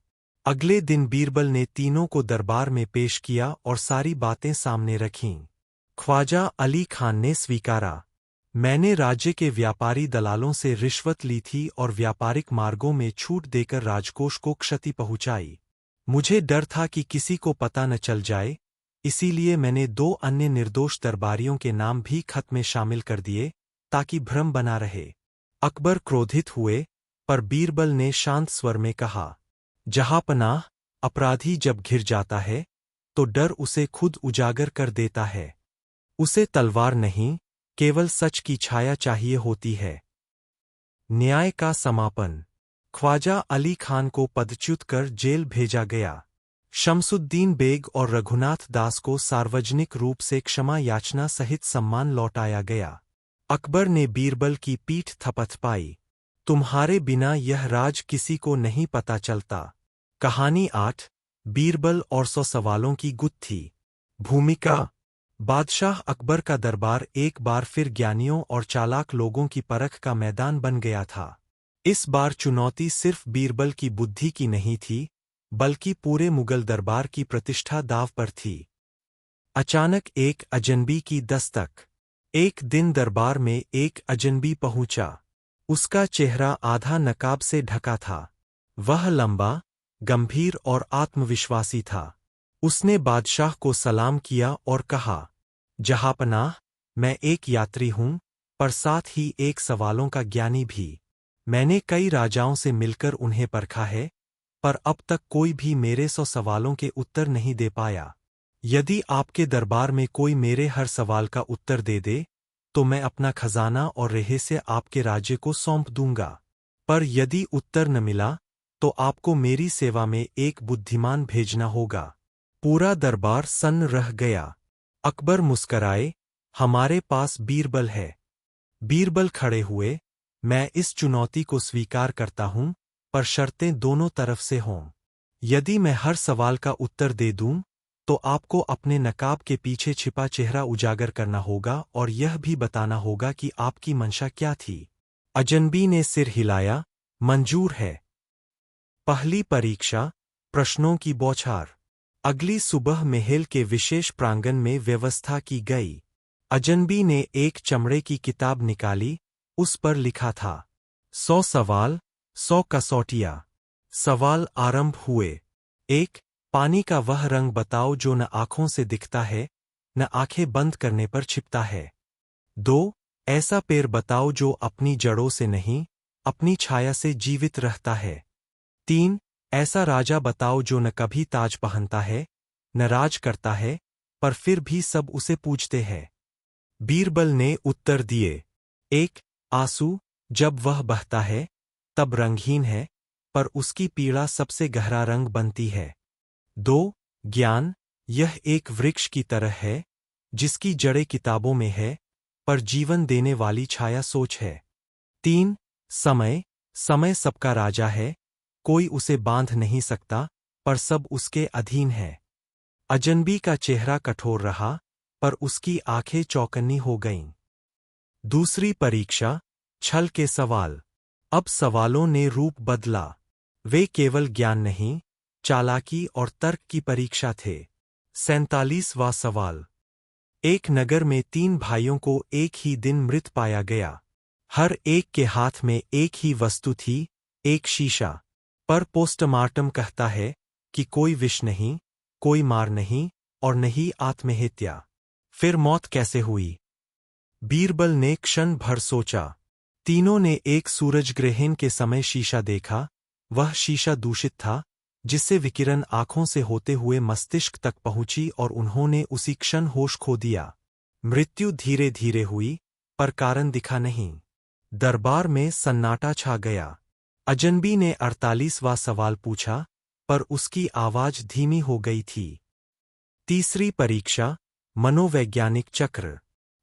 अगले दिन बीरबल ने तीनों को दरबार में पेश किया और सारी बातें सामने रखीं। ख्वाजा अली खान ने स्वीकारा, मैंने राज्य के व्यापारी दलालों से रिश्वत ली थी और व्यापारिक मार्गों में छूट देकर राजकोष को क्षति पहुंचाई। मुझे डर था कि किसी को पता न चल जाए, इसीलिए मैंने 2 अन्य निर्दोष दरबारियों के नाम भी खत में शामिल कर दिए, ताकि भ्रम बना रहे। अकबर क्रोधित हुए, पर बीरबल ने शांत स्वर में कहा, जहांपनाह, अपराधी जब घिर जाता है तो डर उसे खुद उजागर कर देता है। उसे तलवार नहीं, केवल सच की छाया चाहिए होती है। न्याय का समापन। ख्वाजा अली खान को पदच्युत कर जेल भेजा गया। शमसुद्दीन बेग और रघुनाथ दास को सार्वजनिक रूप से क्षमा याचना सहित सम्मान लौटाया गया। अकबर ने बीरबल की पीठ थपथपाई। तुम्हारे बिना यह राज किसी को नहीं पता चलता। कहानी 8, बीरबल और 100 सवालों की गुत्थी। भूमिका। बादशाह अकबर का दरबार एक बार फिर ज्ञानियों और चालाक लोगों की परख का मैदान बन गया था। इस बार चुनौती सिर्फ बीरबल की बुद्धि की नहीं थी, बल्कि पूरे मुगल दरबार की प्रतिष्ठा दांव पर थी। अचानक एक अजनबी की दस्तक। एक दिन दरबार में एक अजनबी पहुंचा। उसका चेहरा आधा नकाब से ढका था। वह लंबा, गंभीर और आत्मविश्वासी था। उसने बादशाह को सलाम किया और कहा, जहांपनाह, मैं एक यात्री हूं, पर साथ ही एक सवालों का ज्ञानी भी। मैंने कई राजाओं से मिलकर उन्हें परखा है, पर अब तक कोई भी मेरे 100 सवालों के उत्तर नहीं दे पाया। यदि आपके दरबार में कोई मेरे हर सवाल का उत्तर दे दे, तो मैं अपना खजाना और रहस्य आपके राज्य को सौंप दूंगा। पर यदि उत्तर न मिला, तो आपको मेरी सेवा में एक बुद्धिमान भेजना होगा। पूरा दरबार सन्न रह गया। अकबर मुस्कराए, हमारे पास बीरबल है। बीरबल खड़े हुए, मैं इस चुनौती को स्वीकार करता हूं, पर शर्तें दोनों तरफ से हों। यदि मैं हर सवाल का उत्तर दे दूं, तो आपको अपने नकाब के पीछे छिपा चेहरा उजागर करना होगा और यह भी बताना होगा कि आपकी मंशा क्या थी। अजनबी ने सिर हिलाया, मंजूर है। पहली परीक्षा, प्रश्नों की बौछार। अगली सुबह महल के विशेष प्रांगण में व्यवस्था की गई। अजनबी ने एक चमड़े की किताब निकाली, उस पर लिखा था, 100 सवाल, 100 कसौटियां। सवाल आरंभ हुए। 1. पानी का वह रंग बताओ जो न आंखों से दिखता है, न आंखें बंद करने पर छिपता है। 2. ऐसा पेड़ बताओ जो अपनी जड़ों से नहीं, अपनी छाया से जीवित रहता है। 3. ऐसा राजा बताओ जो न कभी ताज पहनता है, न राज करता है, पर फिर भी सब उसे पूजते हैं। बीरबल ने उत्तर दिए। 1. आंसू, जब वह बहता है, तब रंगहीन है, पर उसकी पीड़ा सबसे गहरा रंग बनती है। 2. ज्ञान, यह एक वृक्ष की तरह है, जिसकी जड़ें किताबों में है, पर जीवन देने वाली छाया सोच है। 3. समय, समय सबका राजा है, कोई उसे बांध नहीं सकता, पर सब उसके अधीन है। अजनबी का चेहरा कठोर रहा, पर उसकी आंखें चौकन्नी हो गईं। दूसरी परीक्षा, छल के सवाल। अब सवालों ने रूप बदला। वे केवल ज्ञान नहीं, चालाकी और तर्क की परीक्षा थे। 47वां सवाल। एक नगर में 3 भाइयों को एक ही दिन मृत पाया गया। हर एक के हाथ में एक ही वस्तु थी, एक शीशा। पर पोस्टमार्टम कहता है कि कोई विष नहीं, कोई मार नहीं और नहीं आत्महत्या। फिर मौत कैसे हुई? बीरबल ने क्षण भर सोचा। तीनों ने एक सूरजग्रहण के समय शीशा देखा। वह शीशा दूषित था, जिससे विकिरण आंखों से होते हुए मस्तिष्क तक पहुंची और उन्होंने उसी क्षण होश खो दिया। मृत्यु धीरे धीरे हुई, पर कारण दिखा नहीं। दरबार में सन्नाटा छा गया। अजनबी ने 48वां सवाल पूछा, पर उसकी आवाज धीमी हो गई थी। तीसरी परीक्षा, मनोवैज्ञानिक चक्र।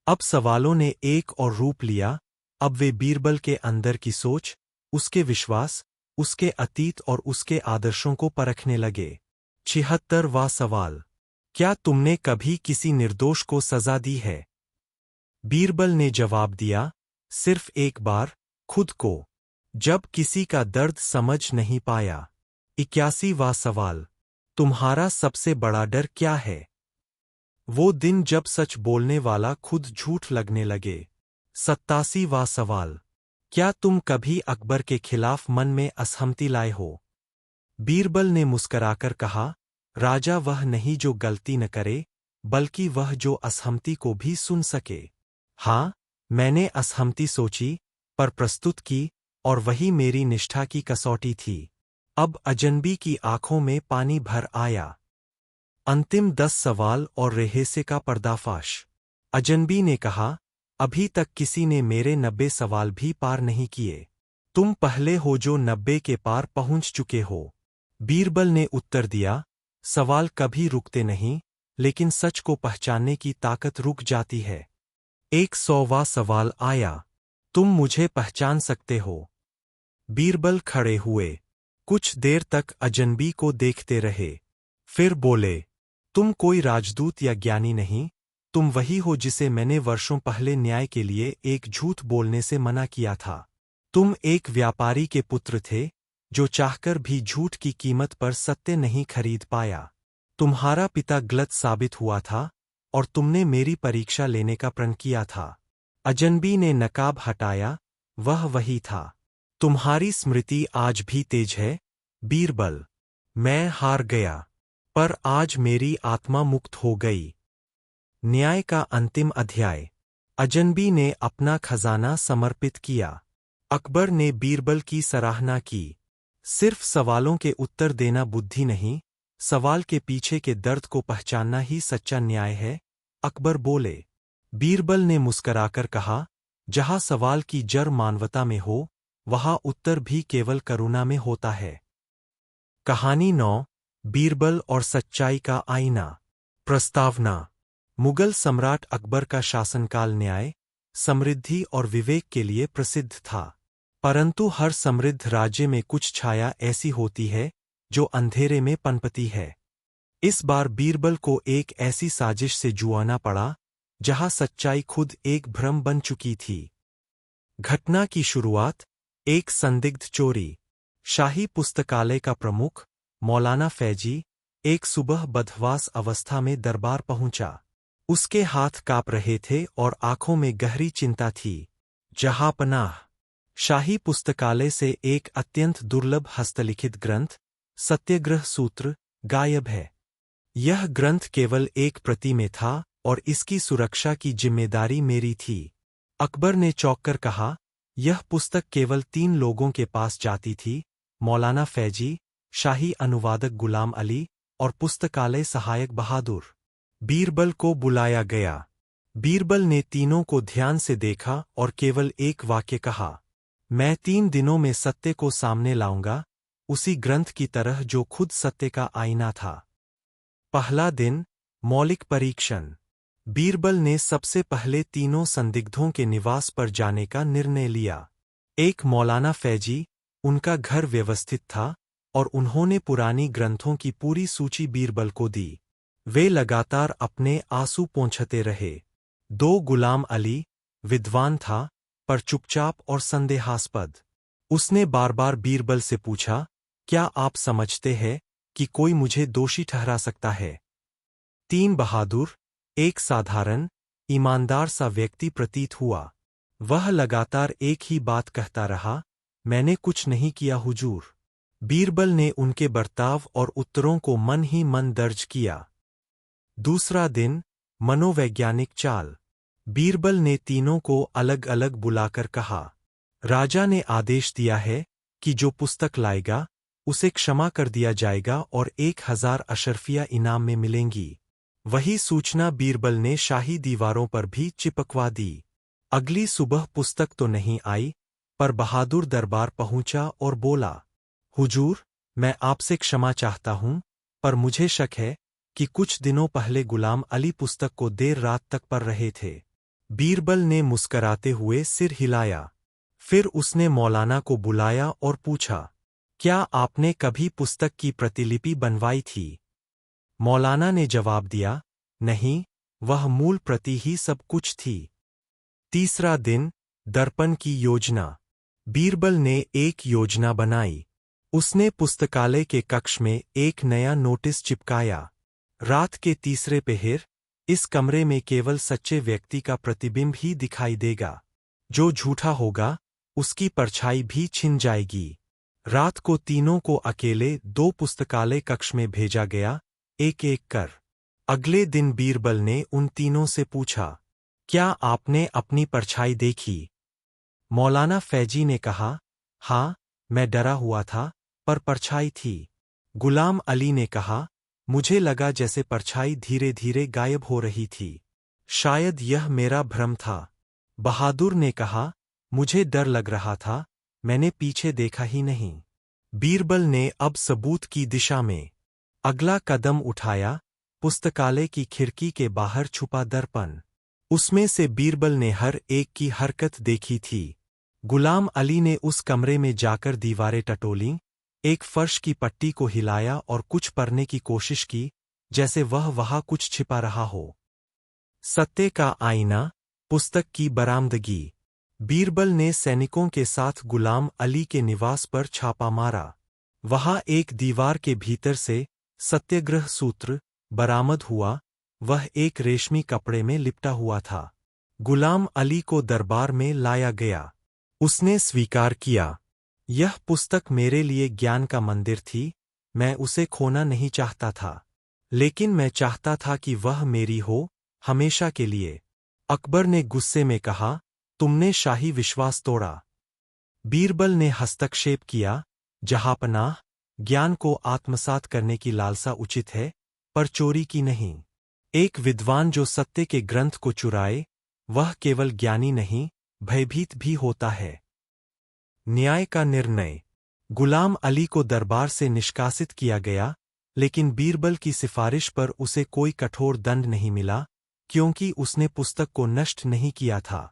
अब सवालों ने एक और रूप लिया। अब वे बीरबल के अंदर की सोच, उसके विश्वास, उसके अतीत और उसके आदर्शों को परखने लगे। 76वां सवाल। क्या तुमने कभी किसी निर्दोष को सजा दी है? बीरबल ने जवाब दिया, सिर्फ एक बार, खुद को, जब किसी का दर्द समझ नहीं पाया। 81वां सवाल। तुम्हारा सबसे बड़ा डर क्या है? वो दिन जब सच बोलने वाला खुद झूठ लगने लगे। 87वां सवाल। क्या तुम कभी अकबर के खिलाफ मन में असहमति लाए हो? बीरबल ने मुस्कराकर कहा, राजा वह नहीं जो गलती न करे, बल्कि वह जो असहमति को भी सुन सके। हाँ, मैंने असहमति सोची, पर प्रस्तुत की, और वही मेरी निष्ठा की कसौटी थी। अब अजनबी की आंखों में पानी भर आया। अंतिम 10 सवाल और रहस्य का पर्दाफाश। अजनबी ने कहा, अभी तक किसी ने मेरे 90 सवाल भी पार नहीं किए। तुम पहले हो जो 90 के पार पहुंच चुके हो। बीरबल ने उत्तर दिया, सवाल कभी रुकते नहीं, लेकिन सच को पहचानने की ताकत रुक जाती है। 100वां सवाल आया, तुम मुझे पहचान सकते हो? बीरबल खड़े हुए। कुछ देर तक अजनबी को देखते रहे। फिर बोले, तुम कोई राजदूत या ज्ञानी नहीं, तुम वही हो जिसे मैंने वर्षों पहले न्याय के लिए एक झूठ बोलने से मना किया था। तुम एक व्यापारी के पुत्र थे, जो चाहकर भी झूठ की कीमत पर सत्य नहीं खरीद पाया। तुम्हारा पिता गलत साबित हुआ था, और तुमने मेरी परीक्षा लेने का प्रण किया था। अजनबी ने नकाब हटाया, वह वही था। तुम्हारी स्मृति आज भी तेज है, बीरबल। मैं हार गया, पर आज मेरी आत्मा मुक्त हो गई। न्याय का अंतिम अध्याय। अजनबी ने अपना खजाना समर्पित किया। अकबर ने बीरबल की सराहना की। सिर्फ सवालों के उत्तर देना बुद्धि नहीं, सवाल के पीछे के दर्द को पहचानना ही सच्चा न्याय है, अकबर बोले। बीरबल ने मुस्कराकर कहा, जहां सवाल की जड़ मानवता में हो, वहां उत्तर भी केवल करुणा में होता है। कहानी 9, बीरबल और सच्चाई का आईना। प्रस्तावना। मुगल सम्राट अकबर का शासनकाल न्याय, समृद्धि और विवेक के लिए प्रसिद्ध था। परंतु हर समृद्ध राज्य में कुछ छाया ऐसी होती है, जो अंधेरे में पनपती है। इस बार बीरबल को एक ऐसी साजिश से जुआना पड़ा, जहां सच्चाई खुद एक भ्रम बन चुकी थी। घटना की शुरुआत, एक संदिग्ध चोरी। शाही पुस्तकालय का प्रमुख, मौलाना फैजी, एक सुबह बदहवास अवस्था में दरबार पहुंचा। उसके हाथ कांप रहे थे और आंखों में गहरी चिंता थी। जहांपनाह, शाही पुस्तकालय से एक अत्यंत दुर्लभ हस्तलिखित ग्रंथ, सत्याग्रह सूत्र, गायब है। यह ग्रंथ केवल एक प्रति में था, और इसकी सुरक्षा की जिम्मेदारी मेरी थी। अकबर ने चौंककर कहा, यह पुस्तक केवल 3 लोगों के पास जाती थी, मौलाना फैजी, शाही अनुवादक गुलाम अली, और पुस्तकालय सहायक बहादुर। बीरबल को बुलाया गया। बीरबल ने तीनों को ध्यान से देखा और केवल एक वाक्य कहा, मैं 3 दिनों में सत्य को सामने लाऊंगा, उसी ग्रंथ की तरह जो खुद सत्य का आईना था। पहला दिन, मौलिक परीक्षण। बीरबल ने सबसे पहले तीनों संदिग्धों के निवास पर जाने का निर्णय लिया। एक मौलाना फैजी, उनका घर व्यवस्थित था, और उन्होंने पुरानी ग्रंथों की पूरी सूची बीरबल को दी। वे लगातार अपने आंसू पोंछते रहे। 2 गुलाम अली, विद्वान था, पर चुपचाप और संदेहास्पद। उसने बार बार बीरबल से पूछा, क्या आप समझते हैं कि कोई मुझे दोषी ठहरा सकता है? 3 बहादुर, एक साधारण, ईमानदार सा व्यक्ति प्रतीत हुआ। वह लगातार एक ही बात कहता रहा, मैंने कुछ नहीं किया हुजूर। बीरबल ने उनके बर्ताव और उत्तरों को मन ही मन दर्ज किया। दूसरा दिन, मनोवैज्ञानिक चाल। बीरबल ने तीनों को अलग अलग बुलाकर कहा, राजा ने आदेश दिया है कि जो पुस्तक लाएगा, उसे क्षमा कर दिया जाएगा और 1000 अशर्फिया इनाम में मिलेंगी। वही सूचना बीरबल ने शाही दीवारों पर भी चिपकवा दी। अगली सुबह पुस्तक तो नहीं आई, पर बहादुर दरबार पहुंचा और बोला, हुजूर, मैं आपसे क्षमा चाहता हूं, पर मुझे शक है कि कुछ दिनों पहले गुलाम अली पुस्तक को देर रात तक पढ़ रहे थे। बीरबल ने मुस्कराते हुए सिर हिलाया। फिर उसने मौलाना को बुलाया और पूछा, क्या आपने कभी पुस्तक की प्रतिलिपि बनवाई थी? मौलाना ने जवाब दिया, नहीं, वह मूल प्रति ही सब कुछ थी। तीसरा दिन, दर्पण की योजना। बीरबल ने एक योजना बनाई। उसने पुस्तकालय के कक्ष में एक नया नोटिस चिपकाया। रात के तीसरे पहर, इस कमरे में केवल सच्चे व्यक्ति का प्रतिबिंब ही दिखाई देगा। जो झूठा होगा, उसकी परछाई भी छिन जाएगी। रात को तीनों को अकेले 2 पुस्तकालय कक्ष में भेजा गया, एक एक कर। अगले दिन बीरबल ने उन तीनों से पूछा, क्या आपने अपनी परछाई देखी? मौलाना फैजी ने कहा, हाँ, मैं डरा हुआ था, पर परछाई थी। गुलाम अली ने कहा, मुझे लगा जैसे परछाई धीरे धीरे गायब हो रही थी। शायद यह मेरा भ्रम था। बहादुर ने कहा, मुझे डर लग रहा था, मैंने पीछे देखा ही नहीं। बीरबल ने अब सबूत की दिशा में अगला कदम उठाया। पुस्तकालय की खिड़की के बाहर छुपा दर्पण। उसमें से बीरबल ने हर एक की हरकत देखी थी। गुलाम अली ने उस कमरे में जाकर दीवारें टटोलीं, एक फर्श की पट्टी को हिलाया और कुछ पढ़ने की कोशिश की, जैसे वह वहां कुछ छिपा रहा हो। सत्य का आईना, पुस्तक की बरामदगी। बीरबल ने सैनिकों के साथ गुलाम अली के निवास पर छापा मारा। वहां एक दीवार के भीतर से सत्याग्रह सूत्र बरामद हुआ। वह एक रेशमी कपड़े में लिपटा हुआ था। गुलाम अली को दरबार में लाया गया। उसने स्वीकार किया, यह पुस्तक मेरे लिए ज्ञान का मंदिर थी। मैं उसे खोना नहीं चाहता था, लेकिन मैं चाहता था कि वह मेरी हो, हमेशा के लिए। अकबर ने गुस्से में कहा, तुमने शाही विश्वास तोड़ा। बीरबल ने हस्तक्षेप किया, जहांपनाह, ज्ञान को आत्मसात करने की लालसा उचित है, पर चोरी की नहीं। एक विद्वान जो सत्य के ग्रंथ को चुराए, वह केवल ज्ञानी नहीं, भयभीत भी होता है। न्याय का निर्णय। गुलाम अली को दरबार से निष्कासित किया गया, लेकिन बीरबल की सिफारिश पर उसे कोई कठोर दंड नहीं मिला, क्योंकि उसने पुस्तक को नष्ट नहीं किया था।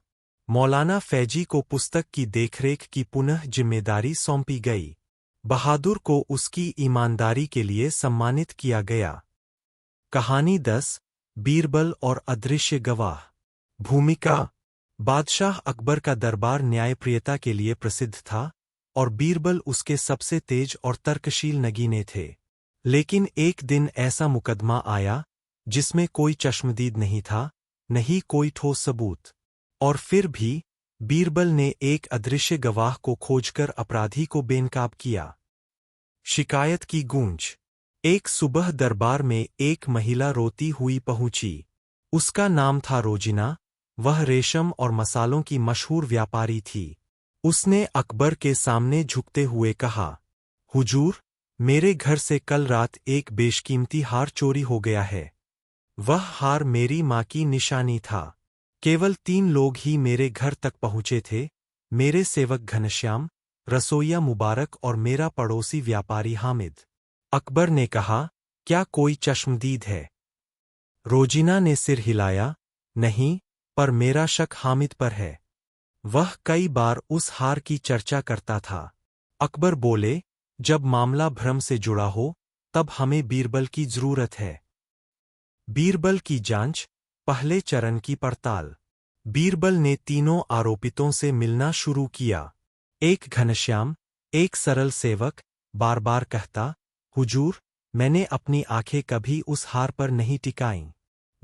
मौलाना फैजी को पुस्तक की देखरेख की पुनः जिम्मेदारी सौंपी गई। बहादुर को उसकी ईमानदारी के लिए सम्मानित किया गया। कहानी 10, बीरबल और अदृश्य गवाह। भूमिका। बादशाह अकबर का दरबार न्यायप्रियता के लिए प्रसिद्ध था, और बीरबल उसके सबसे तेज और तर्कशील नगीने थे। लेकिन एक दिन ऐसा मुकदमा आया, जिसमें कोई चश्मदीद नहीं था, नहीं कोई ठोस सबूत। और फिर भी बीरबल ने एक अदृश्य गवाह को खोजकर अपराधी को बेनकाब किया। शिकायत की गूंज। एक सुबह दरबार में एक महिला रोती हुई पहुंची। उसका नाम था रोजिना। वह रेशम और मसालों की मशहूर व्यापारी थी। उसने अकबर के सामने झुकते हुए कहा, हुजूर, मेरे घर से कल रात एक बेशकीमती हार चोरी हो गया है। वह हार मेरी माँ की निशानी था। केवल 3 लोग ही मेरे घर तक पहुँचे थे, मेरे सेवक घनश्याम, रसोइया मुबारक और मेरा पड़ोसी व्यापारी हामिद। अकबर ने कहा, क्या कोई चश्मदीद है? रोजिना ने सिर हिलाया, नहीं, पर मेरा शक हामिद पर है। वह कई बार उस हार की चर्चा करता था। अकबर बोले, जब मामला भ्रम से जुड़ा हो, तब हमें बीरबल की जरूरत है। बीरबल की जांच। पहले चरण की पड़ताल। बीरबल ने तीनों आरोपितों से मिलना शुरू किया। एक घनश्याम, एक सरल सेवक, बार बार कहता, हुजूर, मैंने अपनी आंखें कभी उस हार पर नहीं टिकाईं।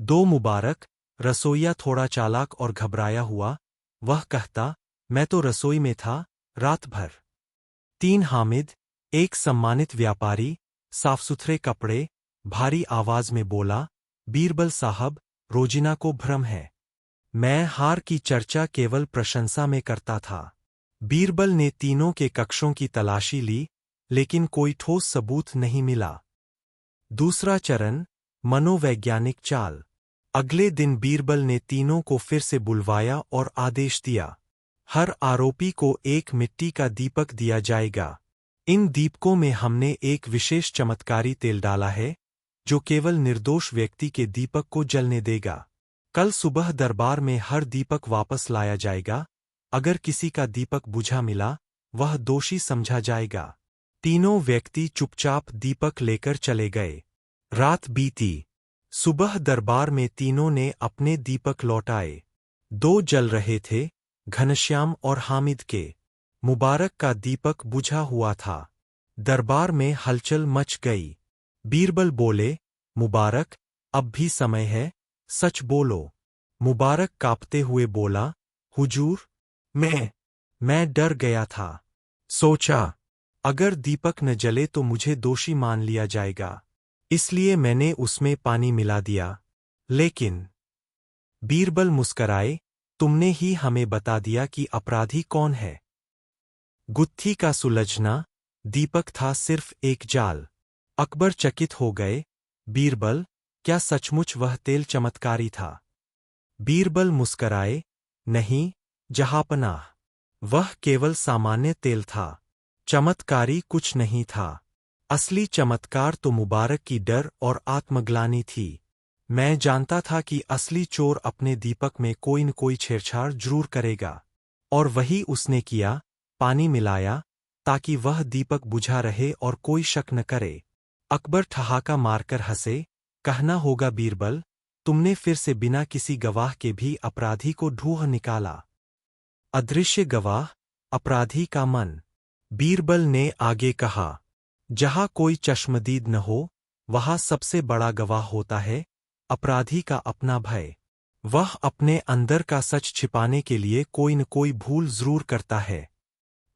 2 मुबारक, रसोइया थोड़ा चालाक और घबराया हुआ, वह कहता, मैं तो रसोई में था, रात भर। 3 हामिद, एक सम्मानित व्यापारी, साफ सुथरे कपड़े, भारी आवाज में बोला, बीरबल साहब, रोजिना को भ्रम है। मैं हार की चर्चा केवल प्रशंसा में करता था। बीरबल ने तीनों के कक्षों की तलाशी ली, लेकिन कोई ठोस सबूत नहीं मिला। दूसरा चरण, मनोवैज्ञानिक चाल। अगले दिन बीरबल ने तीनों को फिर से बुलवाया और आदेश दिया, हर आरोपी को एक मिट्टी का दीपक दिया जाएगा। इन दीपकों में हमने एक विशेष चमत्कारी तेल डाला है, जो केवल निर्दोष व्यक्ति के दीपक को जलने देगा। कल सुबह दरबार में हर दीपक वापस लाया जाएगा। अगर किसी का दीपक बुझा मिला, वह दोषी समझा जाएगा। तीनों व्यक्ति चुपचाप दीपक लेकर चले गए। रात बीती। सुबह दरबार में तीनों ने अपने दीपक लौटाए। 2 जल रहे थे, घनश्याम और हामिद के। मुबारक का दीपक बुझा हुआ था। दरबार में हलचल मच गई। बीरबल बोले, मुबारक, अब भी समय है, सच बोलो। मुबारक कांपते हुए बोला, हुजूर, मैं डर गया था। सोचा, अगर दीपक न जले तो मुझे दोषी मान लिया जाएगा, इसलिए मैंने उसमें पानी मिला दिया। लेकिन बीरबल मुस्कराए, तुमने ही हमें बता दिया कि अपराधी कौन है। गुत्थी का सुलझना। दीपक था सिर्फ एक जाल। अकबर चकित हो गए। बीरबल, क्या सचमुच वह तेल चमत्कारी था? बीरबल मुस्कराए, नहीं जहांपनाह, वह केवल सामान्य तेल था। चमत्कारी कुछ नहीं था। असली चमत्कार तो मुबारक की डर और आत्मग्लानि थी। मैं जानता था कि असली चोर अपने दीपक में कोई न कोई छेड़छाड़ जरूर करेगा, और वही उसने किया। पानी मिलाया ताकि वह दीपक बुझा रहे और कोई शक न करे। अकबर ठहाका मारकर हंसे। कहना होगा बीरबल, तुमने फिर से बिना किसी गवाह के भी अपराधी को ढूंढ निकाला। अदृश्य गवाह, अपराधी का मन। बीरबल ने आगे कहा, जहां कोई चश्मदीद न हो, वहां सबसे बड़ा गवाह होता है अपराधी का अपना भय। वह अपने अंदर का सच छिपाने के लिए कोई न कोई भूल जरूर करता है।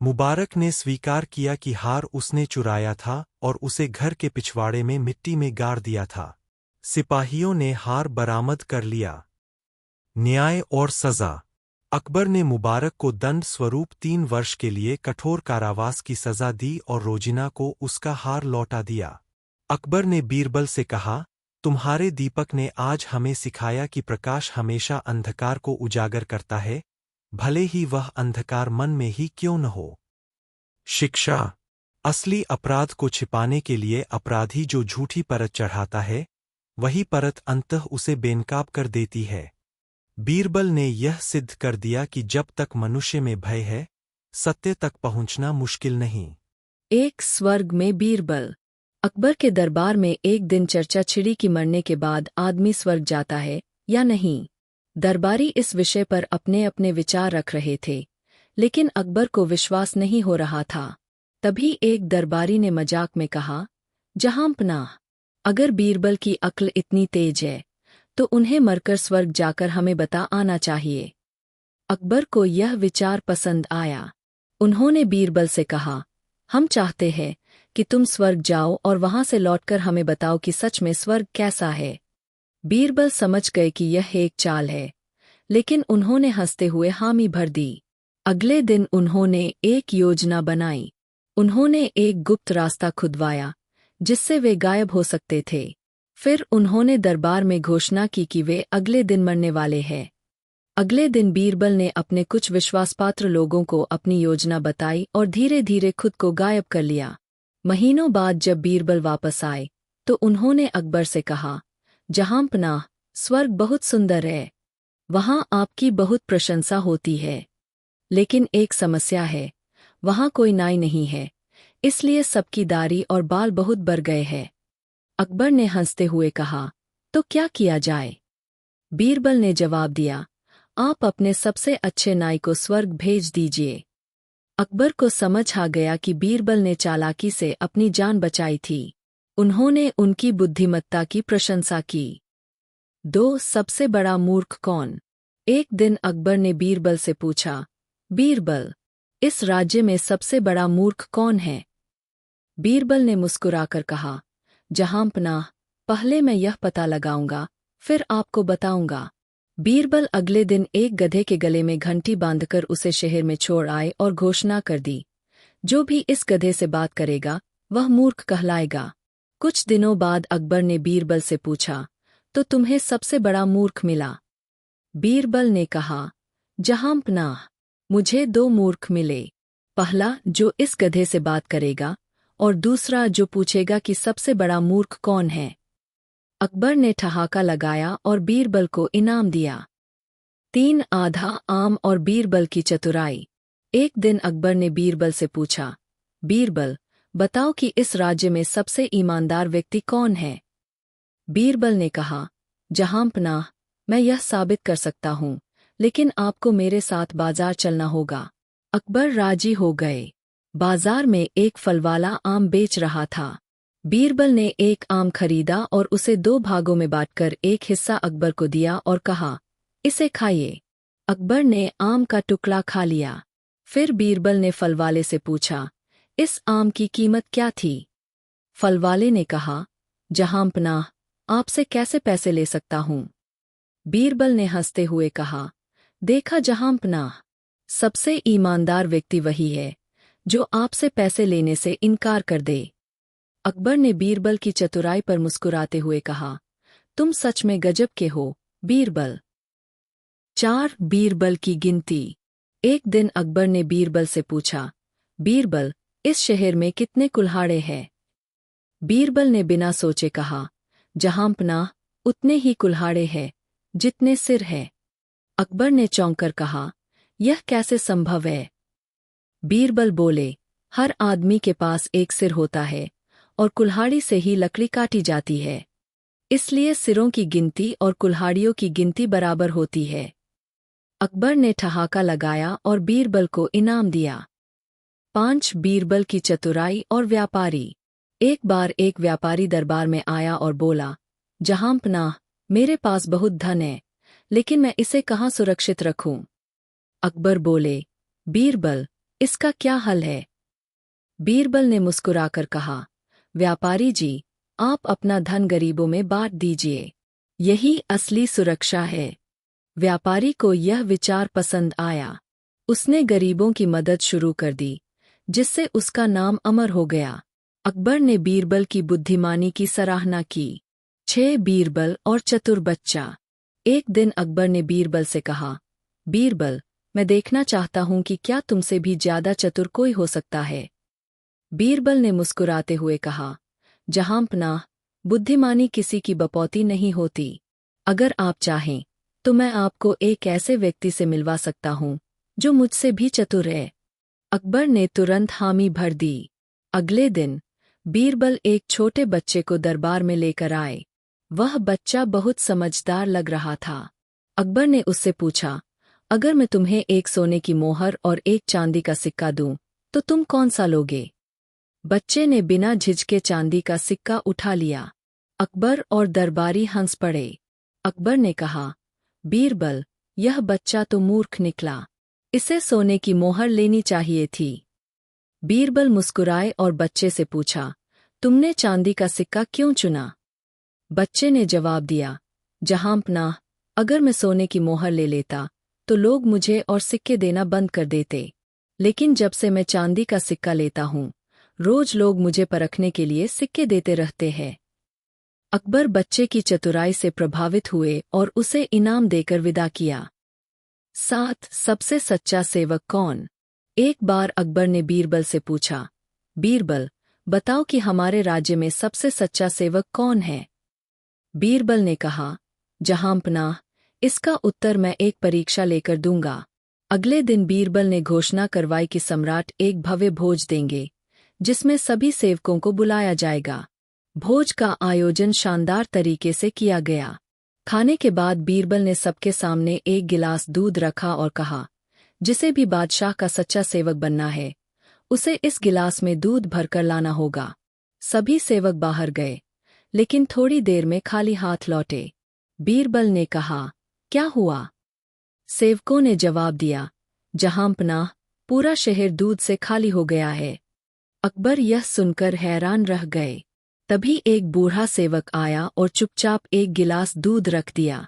मुबारक ने स्वीकार किया कि हार उसने चुराया था और उसे घर के पिछवाड़े में मिट्टी में गाड़ दिया था। सिपाहियों ने हार बरामद कर लिया। न्याय और सजा। अकबर ने मुबारक को दंड स्वरूप 3 वर्ष के लिए कठोर कारावास की सजा दी और रोजिना को उसका हार लौटा दिया। अकबर ने बीरबल से कहा, तुम्हारे दीपक ने आज हमें सिखाया कि प्रकाश हमेशा अंधकार को उजागर करता है, भले ही वह अंधकार मन में ही क्यों न हो। शिक्षा। असली अपराध को छिपाने के लिए अपराधी जो झूठी परत चढ़ाता है, वही परत अंततः उसे बेनकाब कर देती है। बीरबल ने यह सिद्ध कर दिया कि जब तक मनुष्य में भय है, सत्य तक पहुंचना मुश्किल नहीं। एक स्वर्ग में बीरबल। अकबर के दरबार में एक दिन चर्चा छिड़ी कि मरने के बाद आदमी स्वर्ग जाता है या नहीं। दरबारी इस विषय पर अपने अपने विचार रख रहे थे, लेकिन अकबर को विश्वास नहीं हो रहा था। तभी एक दरबारी ने मजाक में कहा, जहांपनाह, अगर बीरबल की अक्ल इतनी तेज है, तो उन्हें मरकर स्वर्ग जाकर हमें बता आना चाहिए। अकबर को यह विचार पसंद आया। उन्होंने बीरबल से कहा, हम चाहते हैं कि तुम स्वर्ग जाओ और वहां से लौटकर हमें बताओ कि सच में स्वर्ग कैसा है। बीरबल समझ गए कि यह एक चाल है, लेकिन उन्होंने हंसते हुए हामी भर दी। अगले दिन उन्होंने एक योजना बनाई। उन्होंने एक गुप्त रास्ता खुदवाया, जिससे वे गायब हो सकते थे। फिर उन्होंने दरबार में घोषणा की कि वे अगले दिन मरने वाले हैं। अगले दिन बीरबल ने अपने कुछ विश्वासपात्र लोगों को अपनी योजना बताई और धीरे धीरे खुद को गायब कर लिया। महीनों बाद जब बीरबल वापस आए, तो उन्होंने अकबर से कहा, जहांपनाह, स्वर्ग बहुत सुंदर है, वहां आपकी बहुत प्रशंसा होती है, लेकिन एक समस्या है, वहां कोई नाई नहीं है, इसलिए सबकी दाढ़ी और बाल बहुत बढ़ गए हैं। अकबर ने हंसते हुए कहा, तो क्या किया जाए? बीरबल ने जवाब दिया, आप अपने सबसे अच्छे नाई को स्वर्ग भेज दीजिए। अकबर को समझ आ गया कि बीरबल ने चालाकी से अपनी जान बचाई थी। उन्होंने उनकी बुद्धिमत्ता की प्रशंसा की। 2. सबसे बड़ा मूर्ख कौन? एक दिन अकबर ने बीरबल से पूछा, बीरबल, इस राज्य में सबसे बड़ा मूर्ख कौन है? बीरबल ने मुस्कुराकर कहा, जहांपनाह, पहले मैं यह पता लगाऊंगा, फिर आपको बताऊंगा। बीरबल अगले दिन एक गधे के गले में घंटी बांधकर उसे शहर में छोड़ आए और घोषणा कर दी, जो भी इस गधे से बात करेगा, वह मूर्ख कहलाएगा। कुछ दिनों बाद अकबर ने बीरबल से पूछा, तो तुम्हें सबसे बड़ा मूर्ख मिला? बीरबल ने कहा, जहांपनाह, मुझे 2 मूर्ख मिले। पहला जो इस गधे से बात करेगा, और दूसरा जो पूछेगा कि सबसे बड़ा मूर्ख कौन है। अकबर ने ठहाका लगाया और बीरबल को इनाम दिया। 3. आधा आम और बीरबल की चतुराई। एक दिन अकबर ने बीरबल से पूछा, बीरबल, बताओ कि इस राज्य में सबसे ईमानदार व्यक्ति कौन है? बीरबल ने कहा, जहांपनाह, मैं यह साबित कर सकता हूँ, लेकिन आपको मेरे साथ बाजार चलना होगा। अकबर राजी हो गए। बाजार में एक फलवाला आम बेच रहा था। बीरबल ने एक आम खरीदा और उसे 2 भागों में बांटकर एक हिस्सा अकबर को दिया और कहा, इसे खाइए। अकबर ने आम का टुकड़ा खा लिया। फिर बीरबल ने फलवाले से पूछा, इस आम की कीमत क्या थी? फलवाले ने कहा, जहांपनाह, आपसे कैसे पैसे ले सकता हूँ? बीरबल ने हंसते हुए कहा, देखा जहांपनाह, सबसे ईमानदार व्यक्ति वही है जो आपसे पैसे लेने से इनकार कर दे। अकबर ने बीरबल की चतुराई पर मुस्कुराते हुए कहा, तुम सच में गजब के हो, बीरबल। 4 बीरबल की गिनती। एक दिन अकबर ने बीरबल से पूछा, बीरबल, इस शहर में कितने कुल्हाड़े हैं? बीरबल ने बिना सोचे कहा, जहांपनाह, उतने ही कुल्हाड़े हैं जितने सिर है। अकबर ने चौंक कर कहा, यह कैसे संभव है? बीरबल बोले, हर आदमी के पास एक सिर होता है और कुल्हाड़ी से ही लकड़ी काटी जाती है, इसलिए सिरों की गिनती और कुल्हाड़ियों की गिनती बराबर होती है। अकबर ने ठहाका लगाया और बीरबल को इनाम दिया। 5 बीरबल की चतुराई और व्यापारी। एक बार एक व्यापारी दरबार में आया और बोला, जहांपनाह, मेरे पास बहुत धन है, लेकिन मैं इसे कहाँ सुरक्षित रखूं? अकबर बोले, बीरबल, इसका क्या हल है? बीरबल ने मुस्कुराकर कहा, व्यापारी जी, आप अपना धन गरीबों में बांट दीजिए, यही असली सुरक्षा है। व्यापारी को यह विचार पसंद आया। उसने गरीबों की मदद शुरू कर दी, जिससे उसका नाम अमर हो गया। अकबर ने बीरबल की बुद्धिमानी की सराहना की। 6 बीरबल और चतुर बच्चा। एक दिन अकबर ने बीरबल से कहा, बीरबल, मैं देखना चाहता हूं कि क्या तुमसे भी ज्यादा चतुर कोई हो सकता है। बीरबल ने मुस्कुराते हुए कहा, जहांपनाह, बुद्धिमानी किसी की बपौती नहीं होती। अगर आप चाहें तो मैं आपको एक ऐसे व्यक्ति से मिलवा सकता हूं जो मुझसे भी चतुर है। अकबर ने तुरंत हामी भर दी। अगले दिन बीरबल एक छोटे बच्चे को दरबार में लेकर आए। वह बच्चा बहुत समझदार लग रहा था। अकबर ने उससे पूछा, अगर मैं तुम्हें एक सोने की मोहर और एक चांदी का सिक्का दूं, तो तुम कौन सा लोगे? बच्चे ने बिना झिझके चांदी का सिक्का उठा लिया। अकबर और दरबारी हंस पड़े। अकबर ने कहा, बीरबल, यह बच्चा तो मूर्ख निकला, इसे सोने की मोहर लेनी चाहिए थी। बीरबल मुस्कुराए और बच्चे से पूछा, तुमने चांदी का सिक्का क्यों चुना? बच्चे ने जवाब दिया, जहांपनाह, अगर मैं सोने की मोहर ले लेता तो लोग मुझे और सिक्के देना बंद कर देते, लेकिन जब से मैं चांदी का सिक्का लेता हूं, रोज लोग मुझे परखने के लिए सिक्के देते रहते हैं। अकबर बच्चे की चतुराई से प्रभावित हुए और उसे इनाम देकर विदा किया। 7 सबसे सच्चा सेवक कौन? एक बार अकबर ने बीरबल से पूछा, बीरबल, बताओ कि हमारे राज्य में सबसे सच्चा सेवक कौन है? बीरबल ने कहा, जहांपनाह, इसका उत्तर मैं एक परीक्षा लेकर दूंगा। अगले दिन बीरबल ने घोषणा करवाई कि सम्राट एक भव्य भोज देंगे, जिसमें सभी सेवकों को बुलाया जाएगा। भोज का आयोजन शानदार तरीके से किया गया। खाने के बाद बीरबल ने सबके सामने एक गिलास दूध रखा और कहा, जिसे भी बादशाह का सच्चा सेवक बनना है, उसे इस गिलास में दूध भरकर लाना होगा। सभी सेवक बाहर गए, लेकिन थोड़ी देर में खाली हाथ लौटे। बीरबल ने कहा, क्या हुआ? सेवकों ने जवाब दिया, जहांपनाह, पूरा शहर दूध से खाली हो गया है। अकबर यह सुनकर हैरान रह गए। तभी एक बूढ़ा सेवक आया और चुपचाप एक गिलास दूध रख दिया।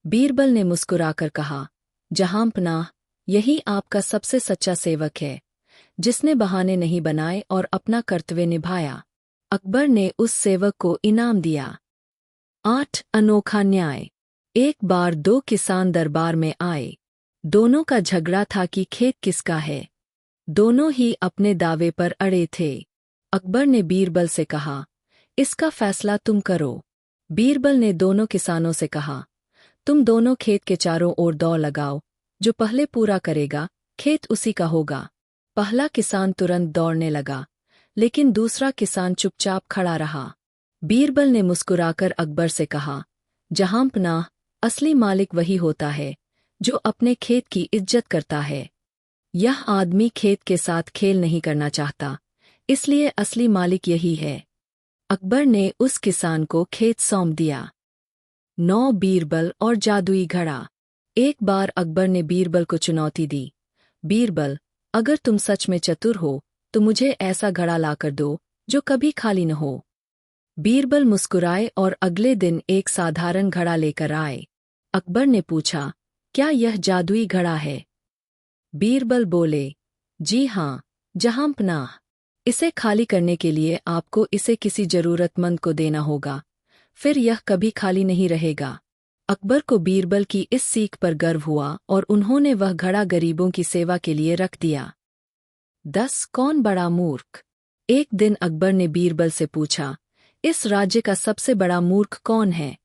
बीरबल ने मुस्कुराकर कहा, जहांपनाह, यही आपका सबसे सच्चा सेवक है, जिसने बहाने नहीं बनाए और अपना कर्तव्य निभाया। अकबर ने उस सेवक को इनाम दिया। 8 अनोखा न्याय। एक बार 2 किसान दरबार में आए। दोनों का झगड़ा था कि खेत किसका है। दोनों ही अपने दावे पर अड़े थे। अकबर ने बीरबल से कहा, इसका फैसला तुम करो। बीरबल ने दोनों किसानों से कहा, तुम दोनों खेत के चारों ओर दौड़ लगाओ, जो पहले पूरा करेगा, खेत उसी का होगा। पहला किसान तुरंत दौड़ने लगा, लेकिन दूसरा किसान चुपचाप खड़ा रहा। बीरबल ने मुस्कुराकर अकबर से कहा, जहांपनाह, असली मालिक वही होता है जो अपने खेत की इज्जत करता है। यह आदमी खेत के साथ खेल नहीं करना चाहता, इसलिए असली मालिक यही है। अकबर ने उस किसान को खेत सौंप दिया। 9 बीरबल और जादुई घड़ा। एक बार अकबर ने बीरबल को चुनौती दी, बीरबल, अगर तुम सच में चतुर हो तो मुझे ऐसा घड़ा लाकर दो जो कभी खाली न हो। बीरबल मुस्कुराए और अगले दिन एक साधारण घड़ा लेकर आए। अकबर ने पूछा, क्या यह जादुई घड़ा है? बीरबल बोले, जी हाँ, जहांपनाह, इसे खाली करने के लिए आपको इसे किसी जरूरतमंद को देना होगा, फिर यह कभी खाली नहीं रहेगा। अकबर को बीरबल की इस सीख पर गर्व हुआ और उन्होंने वह घड़ा गरीबों की सेवा के लिए रख दिया। 10 कौन बड़ा मूर्ख? एक दिन अकबर ने बीरबल से पूछा, इस राज्य का सबसे बड़ा मूर्ख कौन है?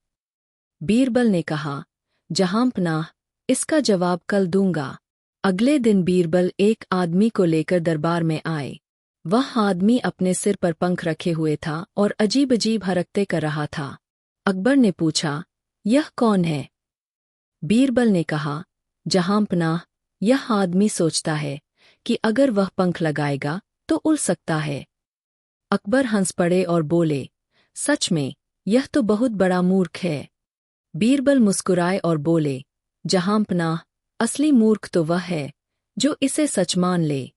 बीरबल ने कहा, जहांपनाह, इसका जवाब कल दूंगा। अगले दिन बीरबल एक आदमी को लेकर दरबार में आए। वह आदमी अपने सिर पर पंख रखे हुए था और अजीब अजीब हरकतें कर रहा था। अकबर ने पूछा, यह कौन है? बीरबल ने कहा, जहांपनाह, यह आदमी सोचता है कि अगर वह पंख लगाएगा तो उड़ सकता है। अकबर हंस पड़े और बोले, सच में, यह तो बहुत बड़ा मूर्ख है। बीरबल मुस्कुराए और बोले, जहांपनाह, असली मूर्ख तो वह है जो इसे सच मान ले।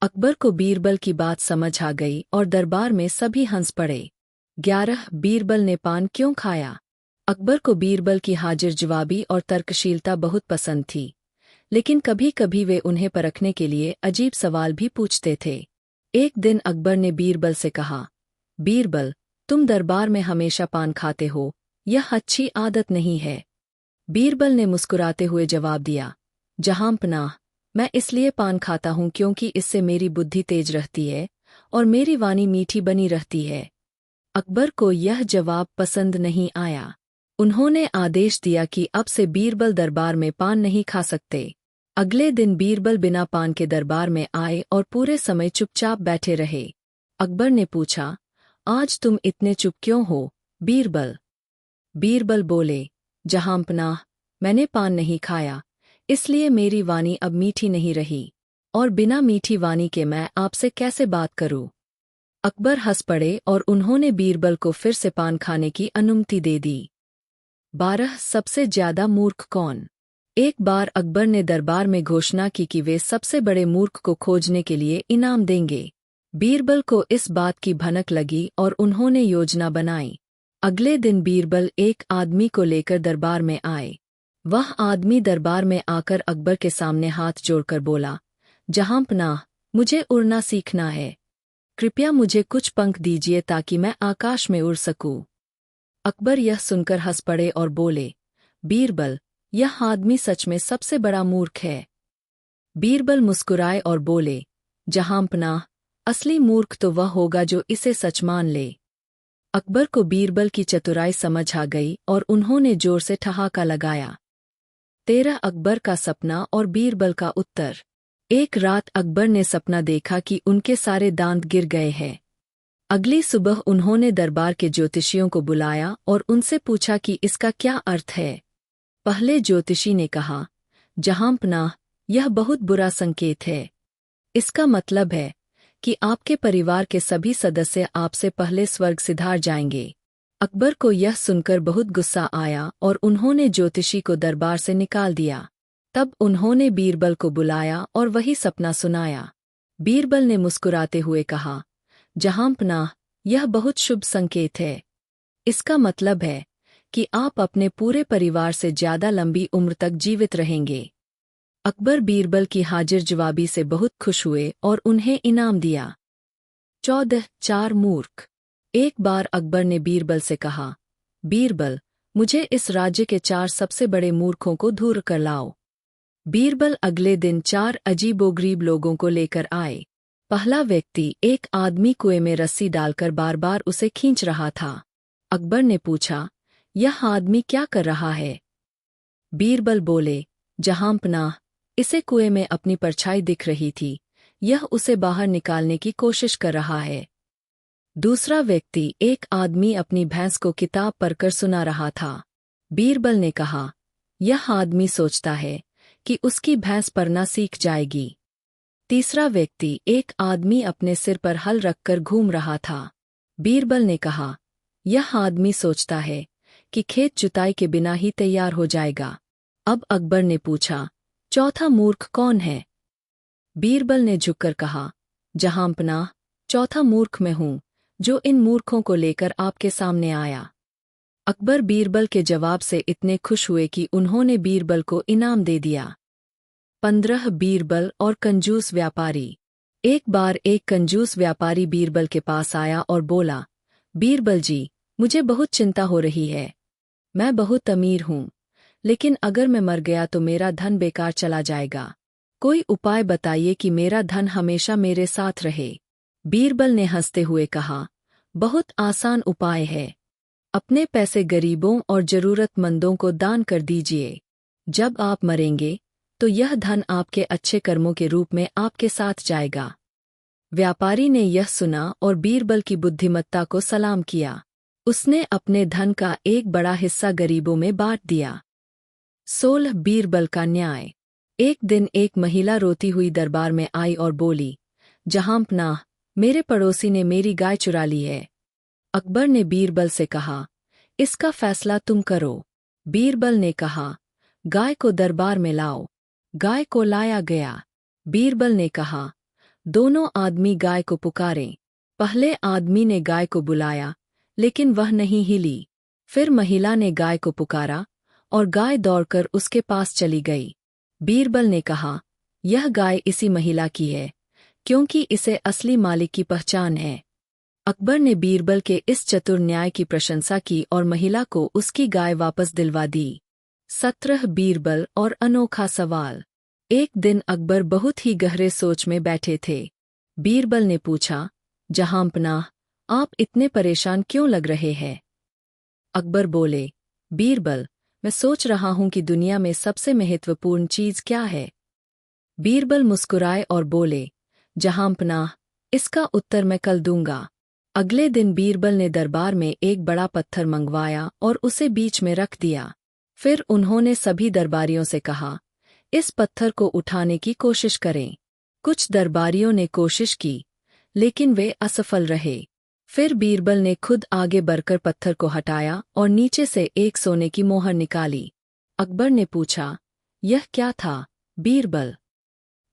अकबर को बीरबल की बात समझ आ गई और दरबार में सभी हंस पड़े। 11 बीरबल ने पान क्यों खाया? अकबर को बीरबल की हाजिर जवाबी और तर्कशीलता बहुत पसंद थी, लेकिन कभी कभी वे उन्हें परखने के लिए अजीब सवाल भी पूछते थे। एक दिन अकबर ने बीरबल से कहा, बीरबल, तुम दरबार में हमेशा पान खाते हो, यह अच्छी आदत नहीं है। बीरबल ने मुस्कुराते हुए जवाब दिया, जहांपनाह, मैं इसलिए पान खाता हूं क्योंकि इससे मेरी बुद्धि तेज रहती है और मेरी वाणी मीठी बनी रहती है। अकबर को यह जवाब पसंद नहीं आया। उन्होंने आदेश दिया कि अब से बीरबल दरबार में पान नहीं खा सकते। अगले दिन बीरबल बिना पान के दरबार में आए और पूरे समय चुपचाप बैठे रहे। अकबर ने पूछा, आज तुम इतने चुप क्यों हो, बीरबल? बीरबल बोले, जहांपनाह, मैंने पान नहीं खाया, इसलिए मेरी वाणी अब मीठी नहीं रही, और बिना मीठी वाणी के मैं आपसे कैसे बात करूं? अकबर हंस पड़े और उन्होंने बीरबल को फिर से पान खाने की अनुमति दे दी। 12 सबसे ज्यादा मूर्ख कौन? एक बार अकबर ने दरबार में घोषणा की कि वे सबसे बड़े मूर्ख को खोजने के लिए इनाम देंगे। बीरबल को इस बात की भनक लगी और उन्होंने योजना बनाई। अगले दिन बीरबल एक आदमी को लेकर दरबार में आए। वह आदमी दरबार में आकर अकबर के सामने हाथ जोड़कर बोला, जहांपनाह, मुझे उड़ना सीखना है। कृपया मुझे कुछ पंख दीजिए ताकि मैं आकाश में उड़ सकूं। अकबर यह सुनकर हंस पड़े और बोले, बीरबल, यह आदमी सच में सबसे बड़ा मूर्ख है। बीरबल मुस्कुराए और बोले, जहांपनाह, असली मूर्ख तो वह होगा जो इसे सच मान ले। अकबर को बीरबल की चतुराई समझ आ गई और उन्होंने जोर से ठहाका लगाया। 13 अकबर का सपना और बीरबल का उत्तर। एक रात अकबर ने सपना देखा कि उनके सारे दांत गिर गए हैं। अगली सुबह उन्होंने दरबार के ज्योतिषियों को बुलाया और उनसे पूछा कि इसका क्या अर्थ है। पहले ज्योतिषी ने कहा, जहांपनाह, यह बहुत बुरा संकेत है। इसका मतलब है कि आपके परिवार के सभी सदस्य आपसे पहले स्वर्ग सिधार जाएंगे। अकबर को यह सुनकर बहुत गुस्सा आया और उन्होंने ज्योतिषी को दरबार से निकाल दिया। तब उन्होंने बीरबल को बुलाया और वही सपना सुनाया। बीरबल ने मुस्कुराते हुए कहा, जहांपनाह, यह बहुत शुभ संकेत है। इसका मतलब है कि आप अपने पूरे परिवार से ज्यादा लंबी उम्र तक जीवित रहेंगे। अकबर बीरबल की हाजिर जवाबी से बहुत खुश हुए और उन्हें इनाम दिया। 14 चार मूर्ख। एक बार अकबर ने बीरबल से कहा, बीरबल, मुझे इस राज्य के 4 सबसे बड़े मूर्खों को ढूंढ कर लाओ। बीरबल अगले दिन 4 अजीबोगरीब लोगों को लेकर आए। पहला व्यक्ति एक आदमी कुएं में रस्सी डालकर बार बार उसे खींच रहा था। अकबर ने पूछा, यह आदमी क्या कर रहा है? बीरबल बोले, जहांपनाह, इसे कुएं में अपनी परछाई दिख रही थी, यह उसे बाहर निकालने की कोशिश कर रहा है। दूसरा व्यक्ति एक आदमी अपनी भैंस को किताब पढ़कर सुना रहा था। बीरबल ने कहा, यह आदमी सोचता है कि उसकी भैंस पढ़ना सीख जाएगी। तीसरा व्यक्ति एक आदमी अपने सिर पर हल रखकर घूम रहा था। बीरबल ने कहा, यह आदमी सोचता है कि खेत जुताई के बिना ही तैयार हो जाएगा। अब अकबर ने पूछा, चौथा मूर्ख कौन है? बीरबल ने झुककर कहा, जहांपनाह, चौथा मूर्ख मैं हूं, जो इन मूर्खों को लेकर आपके सामने आया। अकबर बीरबल के जवाब से इतने खुश हुए कि उन्होंने बीरबल को इनाम दे दिया। 15 बीरबल और कंजूस व्यापारी। एक बार एक कंजूस व्यापारी बीरबल के पास आया और बोला, बीरबल जी, मुझे बहुत चिंता हो रही है। मैं बहुत अमीर हूँ, लेकिन अगर मैं मर गया तो मेरा धन बेकार चला जाएगा। कोई उपाय बताइए कि मेरा धन हमेशा मेरे साथ रहे। बीरबल ने हंसते हुए कहा, बहुत आसान उपाय है। अपने पैसे गरीबों और जरूरतमंदों को दान कर दीजिए। जब आप मरेंगे तो यह धन आपके अच्छे कर्मों के रूप में आपके साथ जाएगा। व्यापारी ने यह सुना और बीरबल की बुद्धिमत्ता को सलाम किया। उसने अपने धन का एक बड़ा हिस्सा गरीबों में बांट दिया। 16 बीरबल का न्याय। एक दिन एक महिला रोती हुई दरबार में आई और बोली, जहांपनाह, मेरे पड़ोसी ने मेरी गाय चुरा ली है। अकबर ने बीरबल से कहा, इसका फैसला तुम करो। बीरबल ने कहा, गाय को दरबार में लाओ। गाय को लाया गया। बीरबल ने कहा, दोनों आदमी गाय को पुकारें। पहले आदमी ने गाय को बुलाया, लेकिन वह नहीं हिली। फिर महिला ने गाय को पुकारा और गाय दौड़कर उसके पास चली गई। बीरबल ने कहा, यह गाय इसी महिला की है, क्योंकि इसे असली मालिक की पहचान है। अकबर ने बीरबल के इस चतुर न्याय की प्रशंसा की और महिला को उसकी गाय वापस दिलवा दी। 17 बीरबल और अनोखा सवाल। एक दिन अकबर बहुत ही गहरे सोच में बैठे थे। बीरबल ने पूछा, जहांपनाह, आप इतने परेशान क्यों लग रहे हैं? अकबर बोले, बीरबल, मैं सोच रहा हूं कि दुनिया में सबसे महत्वपूर्ण चीज क्या है। बीरबल मुस्कुराए और बोले, जहांपनाह, इसका उत्तर मैं कल दूंगा। अगले दिन बीरबल ने दरबार में एक बड़ा पत्थर मंगवाया और उसे बीच में रख दिया। फिर उन्होंने सभी दरबारियों से कहा, इस पत्थर को उठाने की कोशिश करें। कुछ दरबारियों ने कोशिश की, लेकिन वे असफल रहे। फिर बीरबल ने खुद आगे बढ़कर पत्थर को हटाया और नीचे से एक सोने की मोहर निकाली। अकबर ने पूछा, यह क्या था, बीरबल?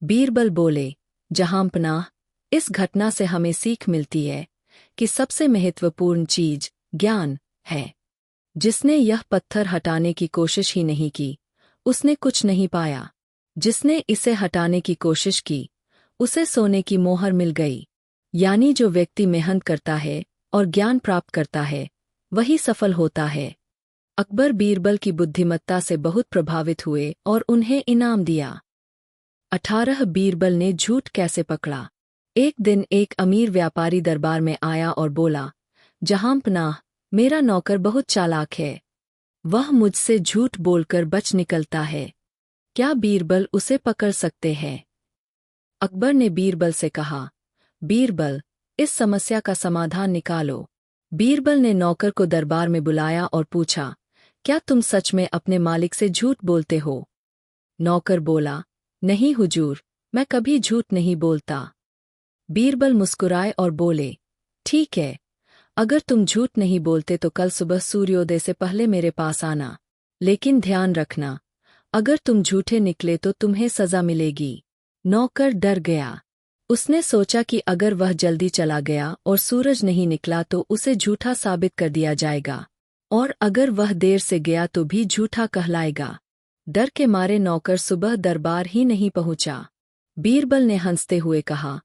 बीरबल बोले, जहांपनाह, इस घटना से हमें सीख मिलती है कि सबसे महत्वपूर्ण चीज ज्ञान है। जिसने यह पत्थर हटाने की कोशिश ही नहीं की, उसने कुछ नहीं पाया। जिसने इसे हटाने की कोशिश की, उसे सोने की मोहर मिल गई। यानी जो व्यक्ति मेहनत करता है और ज्ञान प्राप्त करता है, वही सफल होता है। अकबर बीरबल की बुद्धिमत्ता से बहुत प्रभावित हुए और उन्हें इनाम दिया। 18 बीरबल ने झूठ कैसे पकड़ा। एक दिन एक अमीर व्यापारी दरबार में आया और बोला, जहांपनाह, मेरा नौकर बहुत चालाक है। वह मुझसे झूठ बोलकर बच निकलता है। क्या बीरबल उसे पकड़ सकते हैं? अकबर ने बीरबल से कहा, बीरबल, इस समस्या का समाधान निकालो। बीरबल ने नौकर को दरबार में बुलाया और पूछा, क्या तुम सच में अपने मालिक से झूठ बोलते हो? नौकर बोला, नहीं हुजूर, मैं कभी झूठ नहीं बोलता। बीरबल मुस्कुराए और बोले, ठीक है, अगर तुम झूठ नहीं बोलते तो कल सुबह सूर्योदय से पहले मेरे पास आना। लेकिन ध्यान रखना, अगर तुम झूठे निकले तो तुम्हें सजा मिलेगी। नौकर डर गया। उसने सोचा कि अगर वह जल्दी चला गया और सूरज नहीं निकला तो उसे झूठा साबित कर दिया जाएगा, और अगर वह देर से गया तो भी झूठा कहलाएगा। डर के मारे नौकर सुबह दरबार ही नहीं पहुंचा। बीरबल ने हंसते हुए कहा,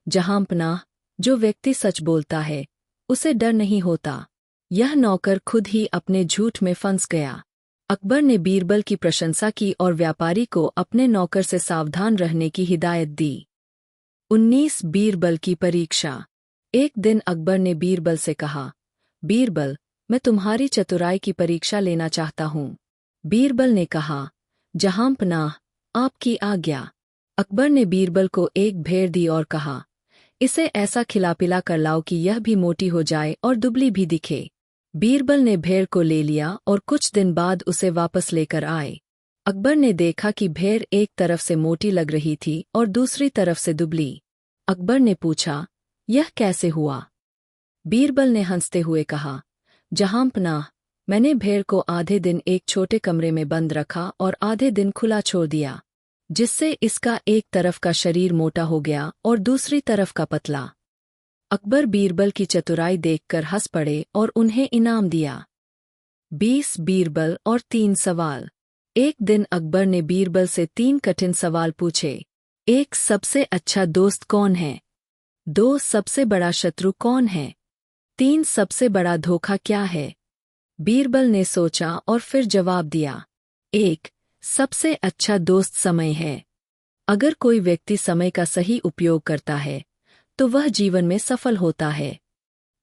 जहांपनाह, जो व्यक्ति सच बोलता है, उसे डर नहीं होता। यह नौकर खुद ही अपने झूठ में फंस गया। अकबर ने बीरबल की प्रशंसा की और व्यापारी को अपने नौकर से सावधान रहने की हिदायत दी। 19 बीरबल की परीक्षा। एक दिन अकबर ने बीरबल से कहा, बीरबल, मैं तुम्हारी चतुराई की परीक्षा लेना चाहता हूँ। बीरबल ने कहा, जहांपनाह, आपकी आज्ञा। अकबर ने बीरबल को एक भेड़ दी और कहा, इसे ऐसा खिला-पिला कर लाओ कि यह भी मोटी हो जाए और दुबली भी दिखे। बीरबल ने भेड़ को ले लिया और कुछ दिन बाद उसे वापस लेकर आए। अकबर ने देखा कि भेड़ एक तरफ से मोटी लग रही थी और दूसरी तरफ से दुबली। अकबर ने पूछा, यह कैसे हुआ? बीरबल ने हंसते हुए कहा, जहांपनाह, मैंने भेड़ को आधे दिन एक छोटे कमरे में बंद रखा और आधे दिन खुला छोड़ दिया, जिससे इसका एक तरफ का शरीर मोटा हो गया और दूसरी तरफ का पतला। अकबर बीरबल की चतुराई देखकर हंस पड़े और उन्हें इनाम दिया। 20 बीरबल और 3 सवाल। एक दिन अकबर ने बीरबल से 3 कठिन सवाल पूछे। एक सबसे अच्छा दोस्त कौन है? 2 सबसे बड़ा शत्रु कौन है? 3 सबसे बड़ा धोखा क्या है? बीरबल ने सोचा और फिर जवाब दिया। 1 सबसे अच्छा दोस्त समय है। अगर कोई व्यक्ति समय का सही उपयोग करता है तो वह जीवन में सफल होता है।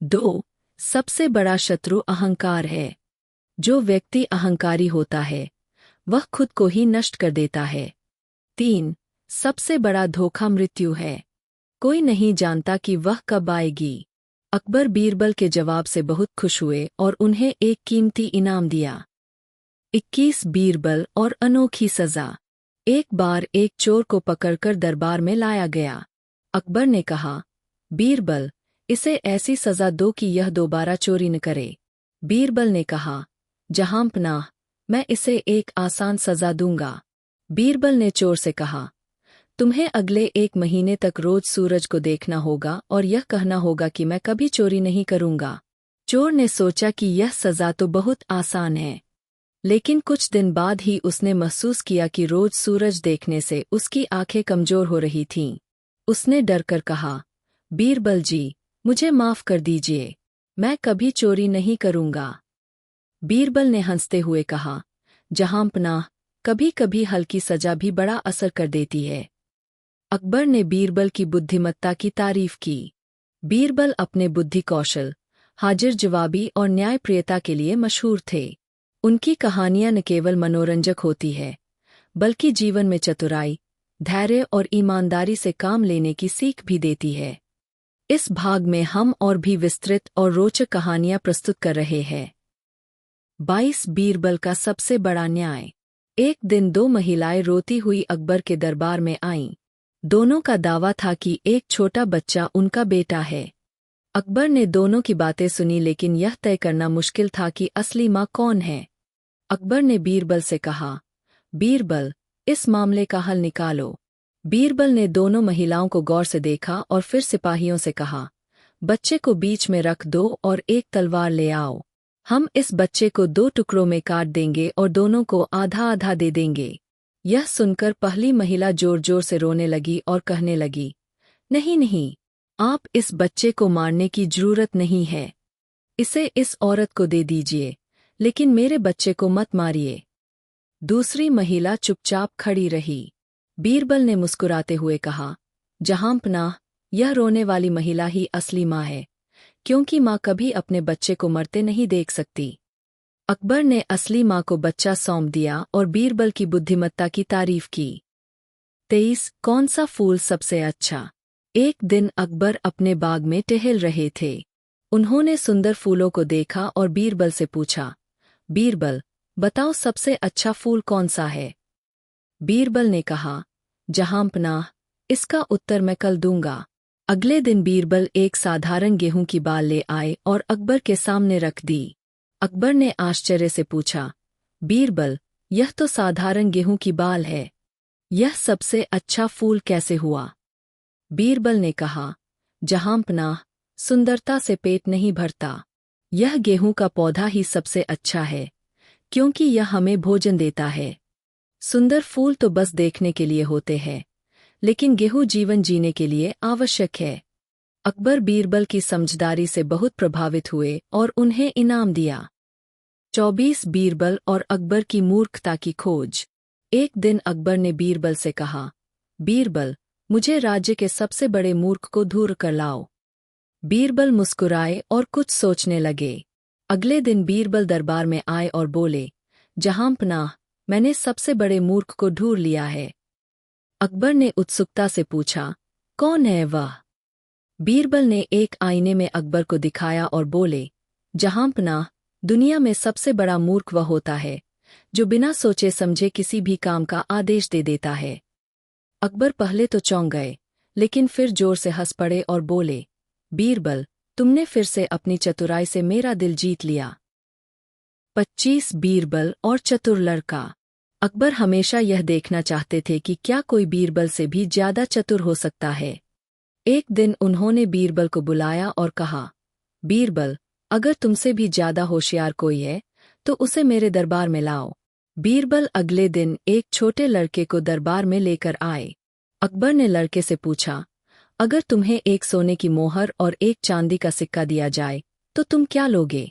2 सबसे बड़ा शत्रु अहंकार है। जो व्यक्ति अहंकारी होता है वह खुद को ही नष्ट कर देता है। 3 सबसे बड़ा धोखा मृत्यु है। कोई नहीं जानता कि वह कब आएगी। अकबर बीरबल के जवाब से बहुत खुश हुए और उन्हें एक कीमती इनाम दिया। 21 बीरबल और अनोखी सजा। एक बार एक चोर को पकड़कर दरबार में लाया गया। अकबर ने कहा, बीरबल, इसे ऐसी सजा दो कि यह दोबारा चोरी न करे। बीरबल ने कहा, जहांपनाह, मैं इसे एक आसान सजा दूंगा। बीरबल ने चोर से कहा, तुम्हें अगले 1 महीने तक रोज सूरज को देखना होगा और यह कहना होगा कि मैं कभी चोरी नहीं करूंगा। चोर ने सोचा कि यह सजा तो बहुत आसान है, लेकिन कुछ दिन बाद ही उसने महसूस किया कि रोज सूरज देखने से उसकी आंखें कमजोर हो रही थीं। उसने डरकर कहा, बीरबल जी, मुझे माफ कर दीजिए, मैं कभी चोरी नहीं करूंगा। बीरबल ने हंसते हुए कहा, जहांपनाह, कभी कभी हल्की सजा भी बड़ा असर कर देती है। अकबर ने बीरबल की बुद्धिमत्ता की तारीफ की। बीरबल अपने बुद्धि कौशल, हाजिर जवाबी और न्यायप्रियता के लिए मशहूर थे। उनकी कहानियां न केवल मनोरंजक होती है, बल्कि जीवन में चतुराई, धैर्य और ईमानदारी से काम लेने की सीख भी देती है। इस भाग में हम और भी विस्तृत और रोचक कहानियां प्रस्तुत कर रहे हैं। 22 बीरबल का सबसे बड़ा न्याय। एक दिन 2 महिलाएं रोती हुई अकबर के दरबार में आईं। दोनों का दावा था कि एक छोटा बच्चा उनका बेटा है। अकबर ने दोनों की बातें सुनी, लेकिन यह तय करना मुश्किल था कि असली मां कौन है। अकबर ने बीरबल से कहा, बीरबल, इस मामले का हल निकालो। बीरबल ने दोनों महिलाओं को गौर से देखा और फिर सिपाहियों से कहा, बच्चे को बीच में रख दो और एक तलवार ले आओ। हम इस बच्चे को 2 टुकड़ों में काट देंगे और दोनों को आधा आधा दे देंगे। यह सुनकर पहली महिला जोर जोर से रोने लगी और कहने लगी, नहीं नहीं, आप इस बच्चे को मारने की जरूरत नहीं है। इसे इस औरत को दे दीजिए, लेकिन मेरे बच्चे को मत मारिए। दूसरी महिला चुपचाप खड़ी रही। बीरबल ने मुस्कुराते हुए कहा, जहांपनाह, यह रोने वाली महिला ही असली मां है, क्योंकि मां कभी अपने बच्चे को मरते नहीं देख सकती। अकबर ने असली मां को बच्चा सौंप दिया और बीरबल की बुद्धिमत्ता की तारीफ की। 23 कौन सा फूल सबसे अच्छा। एक दिन अकबर अपने बाग में टहल रहे थे। उन्होंने सुंदर फूलों को देखा और बीरबल से पूछा, बीरबल, बताओ सबसे अच्छा फूल कौन सा है। बीरबल ने कहा, जहांपनाह, इसका उत्तर मैं कल दूंगा। अगले दिन बीरबल एक साधारण गेहूं की बाल ले आए और अकबर के सामने रख दी। अकबर ने आश्चर्य से पूछा, बीरबल, यह तो साधारण गेहूं की बाल है, यह सबसे अच्छा फूल कैसे हुआ। बीरबल ने कहा, जहांपनाह, सुंदरता से पेट नहीं भरता। यह गेहूं का पौधा ही सबसे अच्छा है, क्योंकि यह हमें भोजन देता है। सुंदर फूल तो बस देखने के लिए होते हैं, लेकिन गेहूं जीवन जीने के लिए आवश्यक है। अकबर बीरबल की समझदारी से बहुत प्रभावित हुए और उन्हें इनाम दिया। 24 बीरबल और अकबर की मूर्खता की खोज। एक दिन अकबर ने बीरबल से कहा, बीरबल, मुझे राज्य के सबसे बड़े मूर्ख को ढूंढ कर लाओ। बीरबल मुस्कुराए और कुछ सोचने लगे। अगले दिन बीरबल दरबार में आए और बोले, जहांपनाह, मैंने सबसे बड़े मूर्ख को ढूंढ लिया है। अकबर ने उत्सुकता से पूछा, कौन है वह। बीरबल ने एक आईने में अकबर को दिखाया और बोले, जहांपनाह, दुनिया में सबसे बड़ा मूर्ख वह होता है जो बिना सोचे समझे किसी भी काम का आदेश दे देता है। अकबर पहले तो चौंक गए, लेकिन फिर जोर से हंस पड़े और बोले, बीरबल, तुमने फिर से अपनी चतुराई से मेरा दिल जीत लिया। 25 बीरबल और चतुर लड़का। अकबर हमेशा यह देखना चाहते थे कि क्या कोई बीरबल से भी ज्यादा चतुर हो सकता है। एक दिन उन्होंने बीरबल को बुलाया और कहा, बीरबल, अगर तुमसे भी ज्यादा होशियार कोई है तो उसे मेरे दरबार में लाओ। बीरबल अगले दिन एक छोटे लड़के को दरबार में लेकर आए। अकबर ने लड़के से पूछा, अगर तुम्हें एक सोने की मोहर और एक चांदी का सिक्का दिया जाए तो तुम क्या लोगे?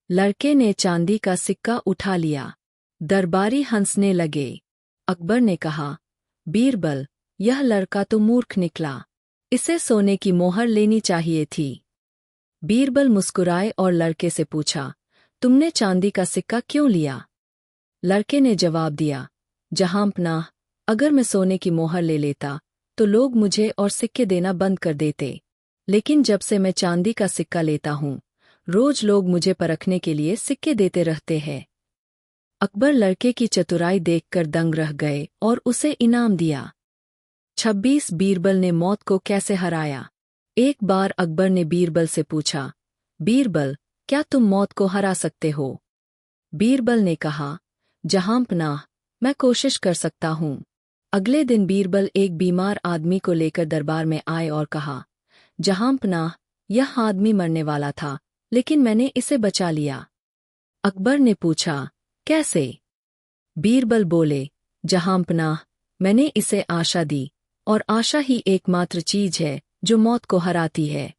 लड़के ने चांदी का सिक्का उठा लिया। दरबारी हंसने लगे। अकबर ने कहा, बीरबल, यह लड़का तो मूर्ख निकला, इसे सोने की मोहर लेनी चाहिए थी। बीरबल मुस्कुराए और लड़के से पूछा, तुमने चांदी का सिक्का क्यों लिया? लड़के ने जवाब दिया, जहांपनाह, अगर मैं सोने की मोहर ले लेता तो लोग मुझे और सिक्के देना बंद कर देते, लेकिन जब से मैं चांदी का सिक्का लेता हूँ रोज लोग मुझे परखने के लिए सिक्के देते रहते हैं। अकबर लड़के की चतुराई देखकर दंग रह गए और उसे इनाम दिया। 26 बीरबल ने मौत को कैसे हराया? एक बार अकबर ने बीरबल से पूछा, बीरबल, क्या तुम मौत को हरा सकते हो? बीरबल ने कहा, जहांपनाह, मैं कोशिश कर सकता हूँ। अगले दिन बीरबल एक बीमार आदमी को लेकर दरबार में आए और कहा, जहांपनाह, यह आदमी मरने वाला था लेकिन मैंने इसे बचा लिया। अकबर ने पूछा, कैसे? बीरबल बोले, जहांपनाह, मैंने इसे आशा दी और आशा ही एकमात्र चीज है जो मौत को हराती है।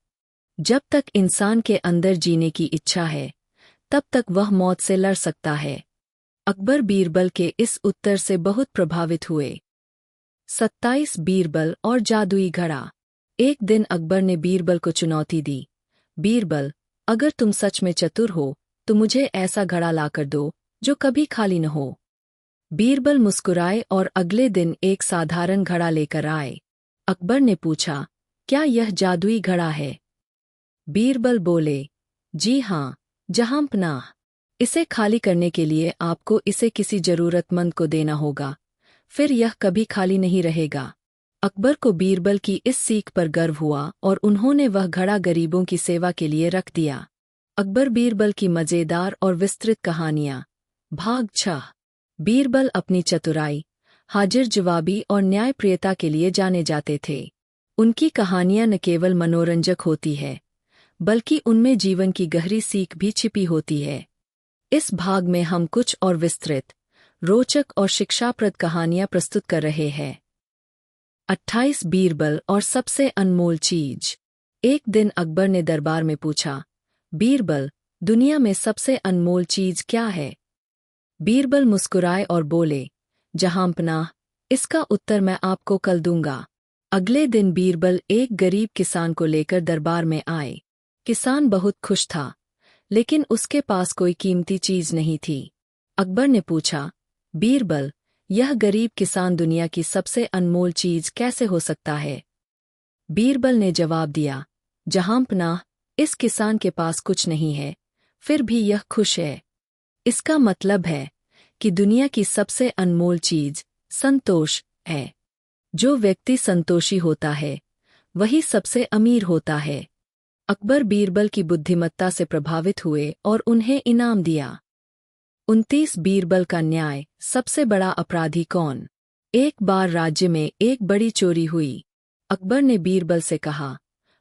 जब तक इंसान के अंदर जीने की इच्छा है तब तक वह मौत से लड़ सकता है। अकबर बीरबल के इस उत्तर से बहुत प्रभावित हुए। 27 बीरबल और जादुई घड़ा। एक दिन अकबर ने बीरबल को चुनौती दी, बीरबल, अगर तुम सच में चतुर हो तो मुझे ऐसा घड़ा लाकर दो जो कभी खाली न हो। बीरबल मुस्कुराए और अगले दिन एक साधारण घड़ा लेकर आए। अकबर ने पूछा, क्या यह जादुई घड़ा है? बीरबल बोले, जी हाँ, जहांपनाह, इसे खाली करने के लिए आपको इसे किसी जरूरतमंद को देना होगा, फिर यह कभी खाली नहीं रहेगा। अकबर को बीरबल की इस सीख पर गर्व हुआ और उन्होंने वह घड़ा गरीबों की सेवा के लिए रख दिया। अकबर बीरबल की मजेदार और विस्तृत कहानियाँ। भाग 6। बीरबल अपनी चतुराई, हाजिर जवाबी और न्यायप्रियता के लिए जाने जाते थे। उनकी कहानियाँ न केवल मनोरंजक होती है बल्कि उनमें जीवन की गहरी सीख भी छिपी होती है। इस भाग में हम कुछ और विस्तृत, रोचक और शिक्षाप्रद कहानियाँ प्रस्तुत कर रहे हैं। 28 बीरबल और सबसे अनमोल चीज। एक दिन अकबर ने दरबार में पूछा, बीरबल, दुनिया में सबसे अनमोल चीज क्या है? बीरबल मुस्कुराए और बोले, जहांपनाह, इसका उत्तर मैं आपको कल दूंगा। अगले दिन बीरबल एक गरीब किसान को लेकर दरबार में आए। किसान बहुत खुश था, लेकिन उसके पास कोई कीमती चीज नहीं थी। अकबर ने पूछा, बीरबल, यह गरीब किसान दुनिया की सबसे अनमोल चीज कैसे हो सकता है? बीरबल ने जवाब दिया, जहांपनाह, इस किसान के पास कुछ नहीं है, फिर भी यह खुश है। इसका मतलब है कि दुनिया की सबसे अनमोल चीज संतोष है। जो व्यक्ति संतोषी होता है वही सबसे अमीर होता है। अकबर बीरबल की बुद्धिमत्ता से प्रभावित हुए और उन्हें इनाम दिया। 29 बीरबल का न्याय। सबसे बड़ा अपराधी कौन? एक बार राज्य में एक बड़ी चोरी हुई। अकबर ने बीरबल से कहा,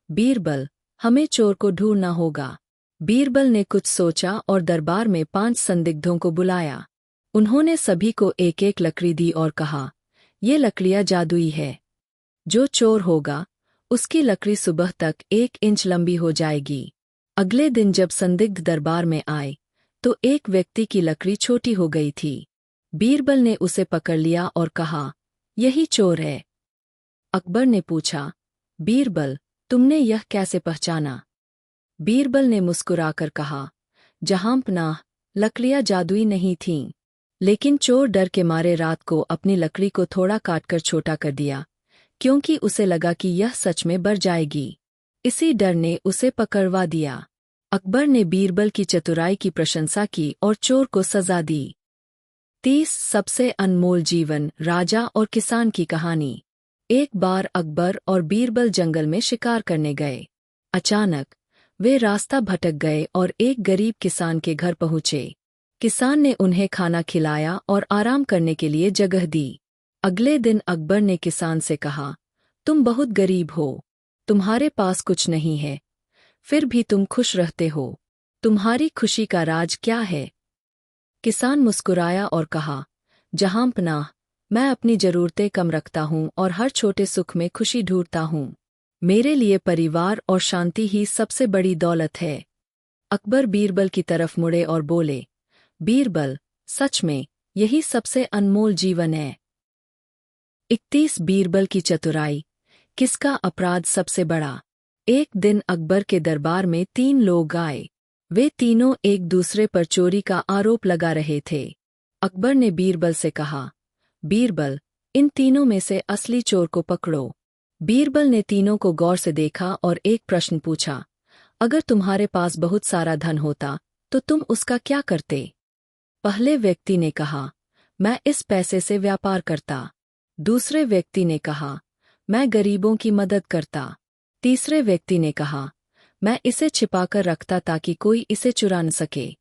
बीरबल, हमें चोर को ढूंढना होगा। बीरबल ने कुछ सोचा और दरबार में 5 संदिग्धों को बुलाया। उन्होंने सभी को एक एक लकड़ी दी और कहा, ये लकड़ियाँ जादुई है। जो चोर होगा उसकी लकड़ी सुबह तक 1 इंच लंबी हो जाएगी। अगले दिन जब संदिग्ध दरबार में आए तो एक व्यक्ति की लकड़ी छोटी हो गई थी। बीरबल ने उसे पकड़ लिया और कहा, यही चोर है। अकबर ने पूछा, बीरबल, तुमने यह कैसे पहचाना? बीरबल ने मुस्कुराकर कहा, जहांपनाह, लकड़ियाँ जादुई नहीं थीं, लेकिन चोर डर के मारे रात को अपनी लकड़ी को थोड़ा काटकर छोटा कर दिया, क्योंकि उसे लगा कि यह सच में बढ़ जाएगी। इसी डर ने उसे पकड़वा दिया। अकबर ने बीरबल की चतुराई की प्रशंसा की और चोर को सजा दी। 30 सबसे अनमोल जीवन, राजा और किसान की कहानी। एक बार अकबर और बीरबल जंगल में शिकार करने गए। अचानक वे रास्ता भटक गए और एक गरीब किसान के घर पहुँचे। किसान ने उन्हें खाना खिलाया और आराम करने के लिए जगह दी। अगले दिन अकबर ने किसान से कहा, तुम बहुत गरीब हो, तुम्हारे पास कुछ नहीं है, फिर भी तुम खुश रहते हो। तुम्हारी खुशी का राज क्या है? किसान मुस्कुराया और कहा, जहांपनाह, मैं अपनी जरूरतें कम रखता हूँ और हर छोटे सुख में खुशी ढूंढता हूँ। मेरे लिए परिवार और शांति ही सबसे बड़ी दौलत है। अकबर बीरबल की तरफ मुड़े और बोले, बीरबल, सच में यही सबसे अनमोल जीवन है। 31 बीरबल की चतुराई। किसका अपराध सबसे बड़ा। एक दिन अकबर के दरबार में 3 लोग आए। वे तीनों एक दूसरे पर चोरी का आरोप लगा रहे थे। अकबर ने बीरबल से कहा, बीरबल, इन तीनों में से असली चोर को पकड़ो। बीरबल ने तीनों को गौर से देखा और एक प्रश्न पूछा, अगर तुम्हारे पास बहुत सारा धन होता तो तुम उसका क्या करते। पहले व्यक्ति ने कहा, मैं इस पैसे से व्यापार करता। दूसरे व्यक्ति ने कहा, मैं गरीबों की मदद करता। तीसरे व्यक्ति ने कहा, मैं इसे छिपाकर रखता ताकि कोई इसे चुरा न सके।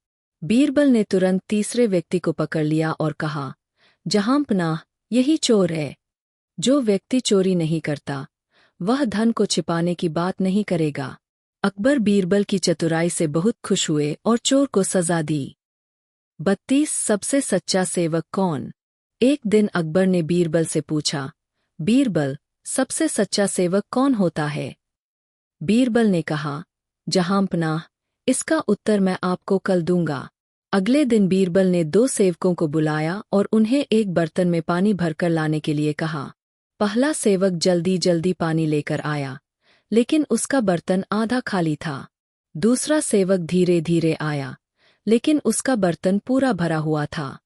बीरबल ने तुरंत तीसरे व्यक्ति को पकड़ लिया और कहा, जहांपनाह, यही चोर है। जो व्यक्ति चोरी नहीं करता वह धन को छिपाने की बात नहीं करेगा। अकबर बीरबल की चतुराई से बहुत खुश हुए और चोर को सजा दी। 32 सबसे सच्चा सेवक कौन। एक दिन अकबर ने बीरबल से पूछा, बीरबल, सबसे सच्चा सेवक कौन होता है। बीरबल ने कहा, जहांपनाह, इसका उत्तर मैं आपको कल दूंगा। अगले दिन बीरबल ने 2 सेवकों को बुलाया और उन्हें एक बर्तन में पानी भरकर लाने के लिए कहा। पहला सेवक जल्दी जल्दी पानी लेकर आया, लेकिन उसका बर्तन आधा खाली था। दूसरा सेवक धीरे धीरे आया, लेकिन उसका बर्तन पूरा भरा हुआ था।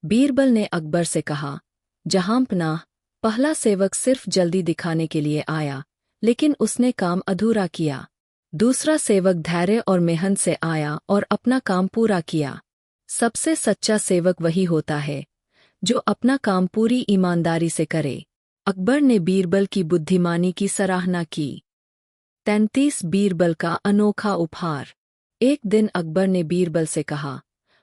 बीरबल ने अकबर से कहा, जहांपनाह, पहला सेवक सिर्फ जल्दी दिखाने के लिए आया, लेकिन उसने काम अधूरा किया। दूसरा सेवक धैर्य और मेहनत से आया और अपना काम पूरा किया। सबसे सच्चा सेवक वही होता है जो अपना काम पूरी ईमानदारी से करे। अकबर ने बीरबल की बुद्धिमानी की सराहना की। 33 बीरबल का अनोखा उपहार। एक दिन अकबर ने बीरबल से कहा,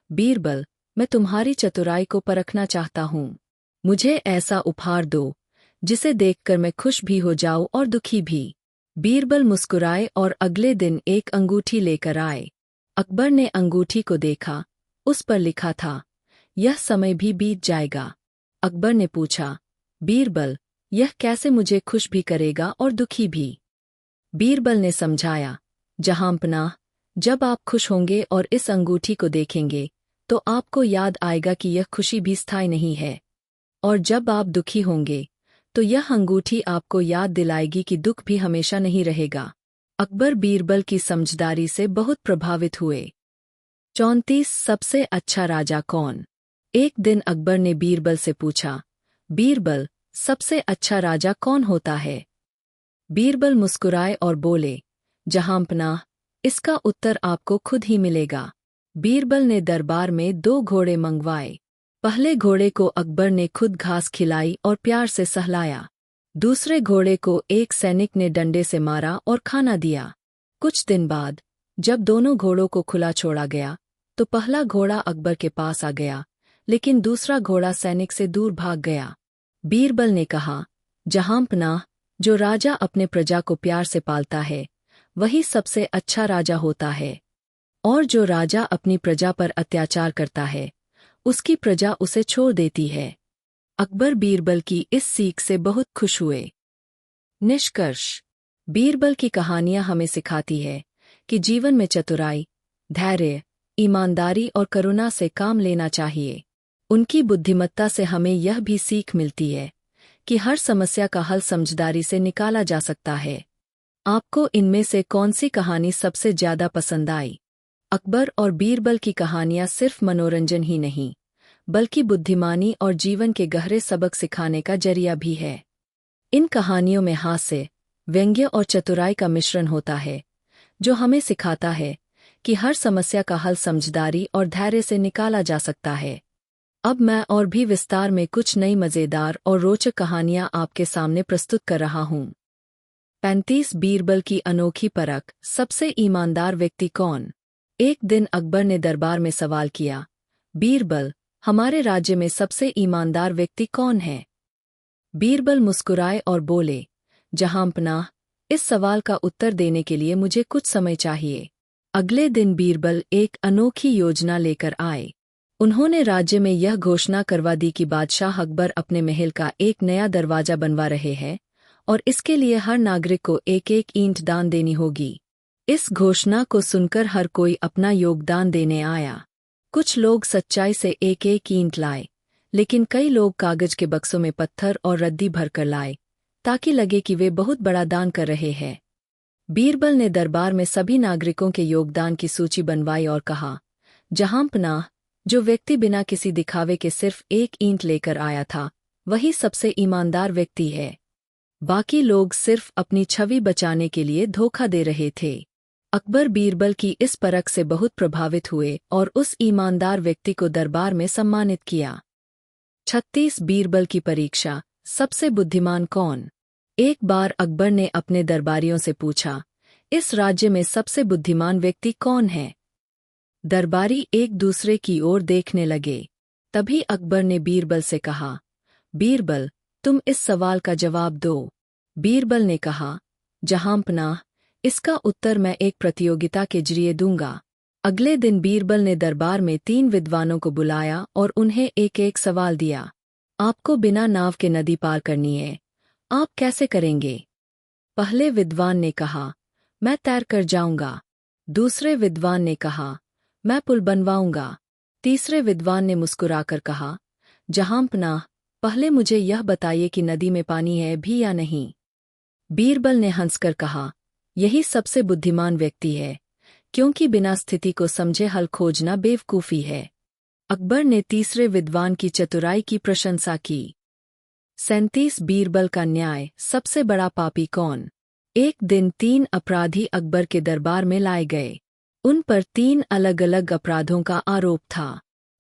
बीरबल, मैं तुम्हारी चतुराई को परखना चाहता हूँ। मुझे ऐसा उपहार दो जिसे देखकर मैं खुश भी हो जाऊं और दुखी भी। बीरबल मुस्कुराए और अगले दिन एक अंगूठी लेकर आए। अकबर ने अंगूठी को देखा, उस पर लिखा था, यह समय भी बीत जाएगा। अकबर ने पूछा, बीरबल, यह कैसे मुझे खुश भी करेगा और दुखी भी। बीरबल ने समझाया, जहांपनाह, जब आप खुश होंगे और इस अंगूठी को देखेंगे तो आपको याद आएगा कि यह खुशी भी स्थायी नहीं है, और जब आप दुखी होंगे तो यह अंगूठी आपको याद दिलाएगी कि दुख भी हमेशा नहीं रहेगा। अकबर बीरबल की समझदारी से बहुत प्रभावित हुए। 34 सबसे अच्छा राजा कौन। एक दिन अकबर ने बीरबल से पूछा, बीरबल, सबसे अच्छा राजा कौन होता है। बीरबल मुस्कुराए और बोले, जहांपनाह, इसका उत्तर आपको खुद ही मिलेगा। बीरबल ने दरबार में 2 घोड़े मंगवाए। पहले घोड़े को अकबर ने खुद घास खिलाई और प्यार से सहलाया। दूसरे घोड़े को एक सैनिक ने डंडे से मारा और खाना दिया। कुछ दिन बाद जब दोनों घोड़ों को खुला छोड़ा गया तो पहला घोड़ा अकबर के पास आ गया, लेकिन दूसरा घोड़ा सैनिक से दूर भाग गया। बीरबल ने कहा, जहांपनाह, जो राजा अपने प्रजा को प्यार से पालता है वही सबसे अच्छा राजा होता है, और जो राजा अपनी प्रजा पर अत्याचार करता है उसकी प्रजा उसे छोड़ देती है। अकबर बीरबल की इस सीख से बहुत खुश हुए। निष्कर्ष। बीरबल की कहानियां हमें सिखाती है कि जीवन में चतुराई, धैर्य, ईमानदारी और करुणा से काम लेना चाहिए। उनकी बुद्धिमत्ता से हमें यह भी सीख मिलती है कि हर समस्या का हल समझदारी से निकाला जा सकता है। आपको इनमें से कौन सी कहानी सबसे ज्यादा पसंद आई। अकबर और बीरबल की कहानियां सिर्फ मनोरंजन ही नहीं, बल्कि बुद्धिमानी और जीवन के गहरे सबक सिखाने का जरिया भी है। इन कहानियों में हास्य, व्यंग्य और चतुराई का मिश्रण होता है, जो हमें सिखाता है कि हर समस्या का हल समझदारी और धैर्य से निकाला जा सकता है। अब मैं और भी विस्तार में कुछ नई मज़ेदार और रोचक कहानियां आपके सामने प्रस्तुत कर रहा हूं। 35 बीरबल की अनोखी परख। सबसे ईमानदार व्यक्ति कौन। एक दिन अकबर ने दरबार में सवाल किया, बीरबल, हमारे राज्य में सबसे ईमानदार व्यक्ति कौन है। बीरबल मुस्कुराए और बोले, जहांपनाह, इस सवाल का उत्तर देने के लिए मुझे कुछ समय चाहिए। अगले दिन बीरबल एक अनोखी योजना लेकर आए। उन्होंने राज्य में यह घोषणा करवा दी कि बादशाह अकबर अपने महल का एक नया दरवाजा बनवा रहे हैं और इसके लिए हर नागरिक को एक एक ईंट दान देनी होगी। इस घोषणा को सुनकर हर कोई अपना योगदान देने आया। कुछ लोग सच्चाई से एक एक ईंट लाए, लेकिन कई लोग कागज के बक्सों में पत्थर और रद्दी भरकर लाए, ताकि लगे कि वे बहुत बड़ा दान कर रहे हैं। बीरबल ने दरबार में सभी नागरिकों के योगदान की सूची बनवाई और कहा, जहांपनाह, जो व्यक्ति बिना किसी दिखावे के सिर्फ एक ईंट लेकर आया था, वही सबसे ईमानदार व्यक्ति है। बाकी लोग सिर्फ अपनी छवि बचाने के लिए धोखा दे रहे थे। अकबर बीरबल की इस परख से बहुत प्रभावित हुए और उस ईमानदार व्यक्ति को दरबार में सम्मानित किया। 36 बीरबल की परीक्षा। सबसे बुद्धिमान कौन? एक बार अकबर ने अपने दरबारियों से पूछा, इस राज्य में सबसे बुद्धिमान व्यक्ति कौन है? दरबारी एक दूसरे की ओर देखने लगे। तभी अकबर ने बीरबल से कहा, बीरबल, तुम इस सवाल का जवाब दो। बीरबल ने कहा, जहांपनाह, इसका उत्तर मैं एक प्रतियोगिता के जरिए दूंगा। अगले दिन बीरबल ने दरबार में 3 विद्वानों को बुलाया और उन्हें एक एक सवाल दिया। आपको बिना नाव के नदी पार करनी है, आप कैसे करेंगे? पहले विद्वान ने कहा, मैं तैर कर जाऊंगा। दूसरे विद्वान ने कहा, मैं पुल बनवाऊंगा। तीसरे विद्वान ने मुस्कुराकर कहा, जहांपनाह, पहले मुझे यह बताइए कि नदी में पानी है भी या नहीं। बीरबल ने हंसकर कहा, यही सबसे बुद्धिमान व्यक्ति है, क्योंकि बिना स्थिति को समझे हल खोजना बेवकूफ़ी है। अकबर ने तीसरे विद्वान की चतुराई की प्रशंसा की। 37 बीरबल का न्याय। सबसे बड़ा पापी कौन? एक दिन 3 अपराधी अकबर के दरबार में लाए गए। उन पर 3 अलग-अलग अपराधों का आरोप था।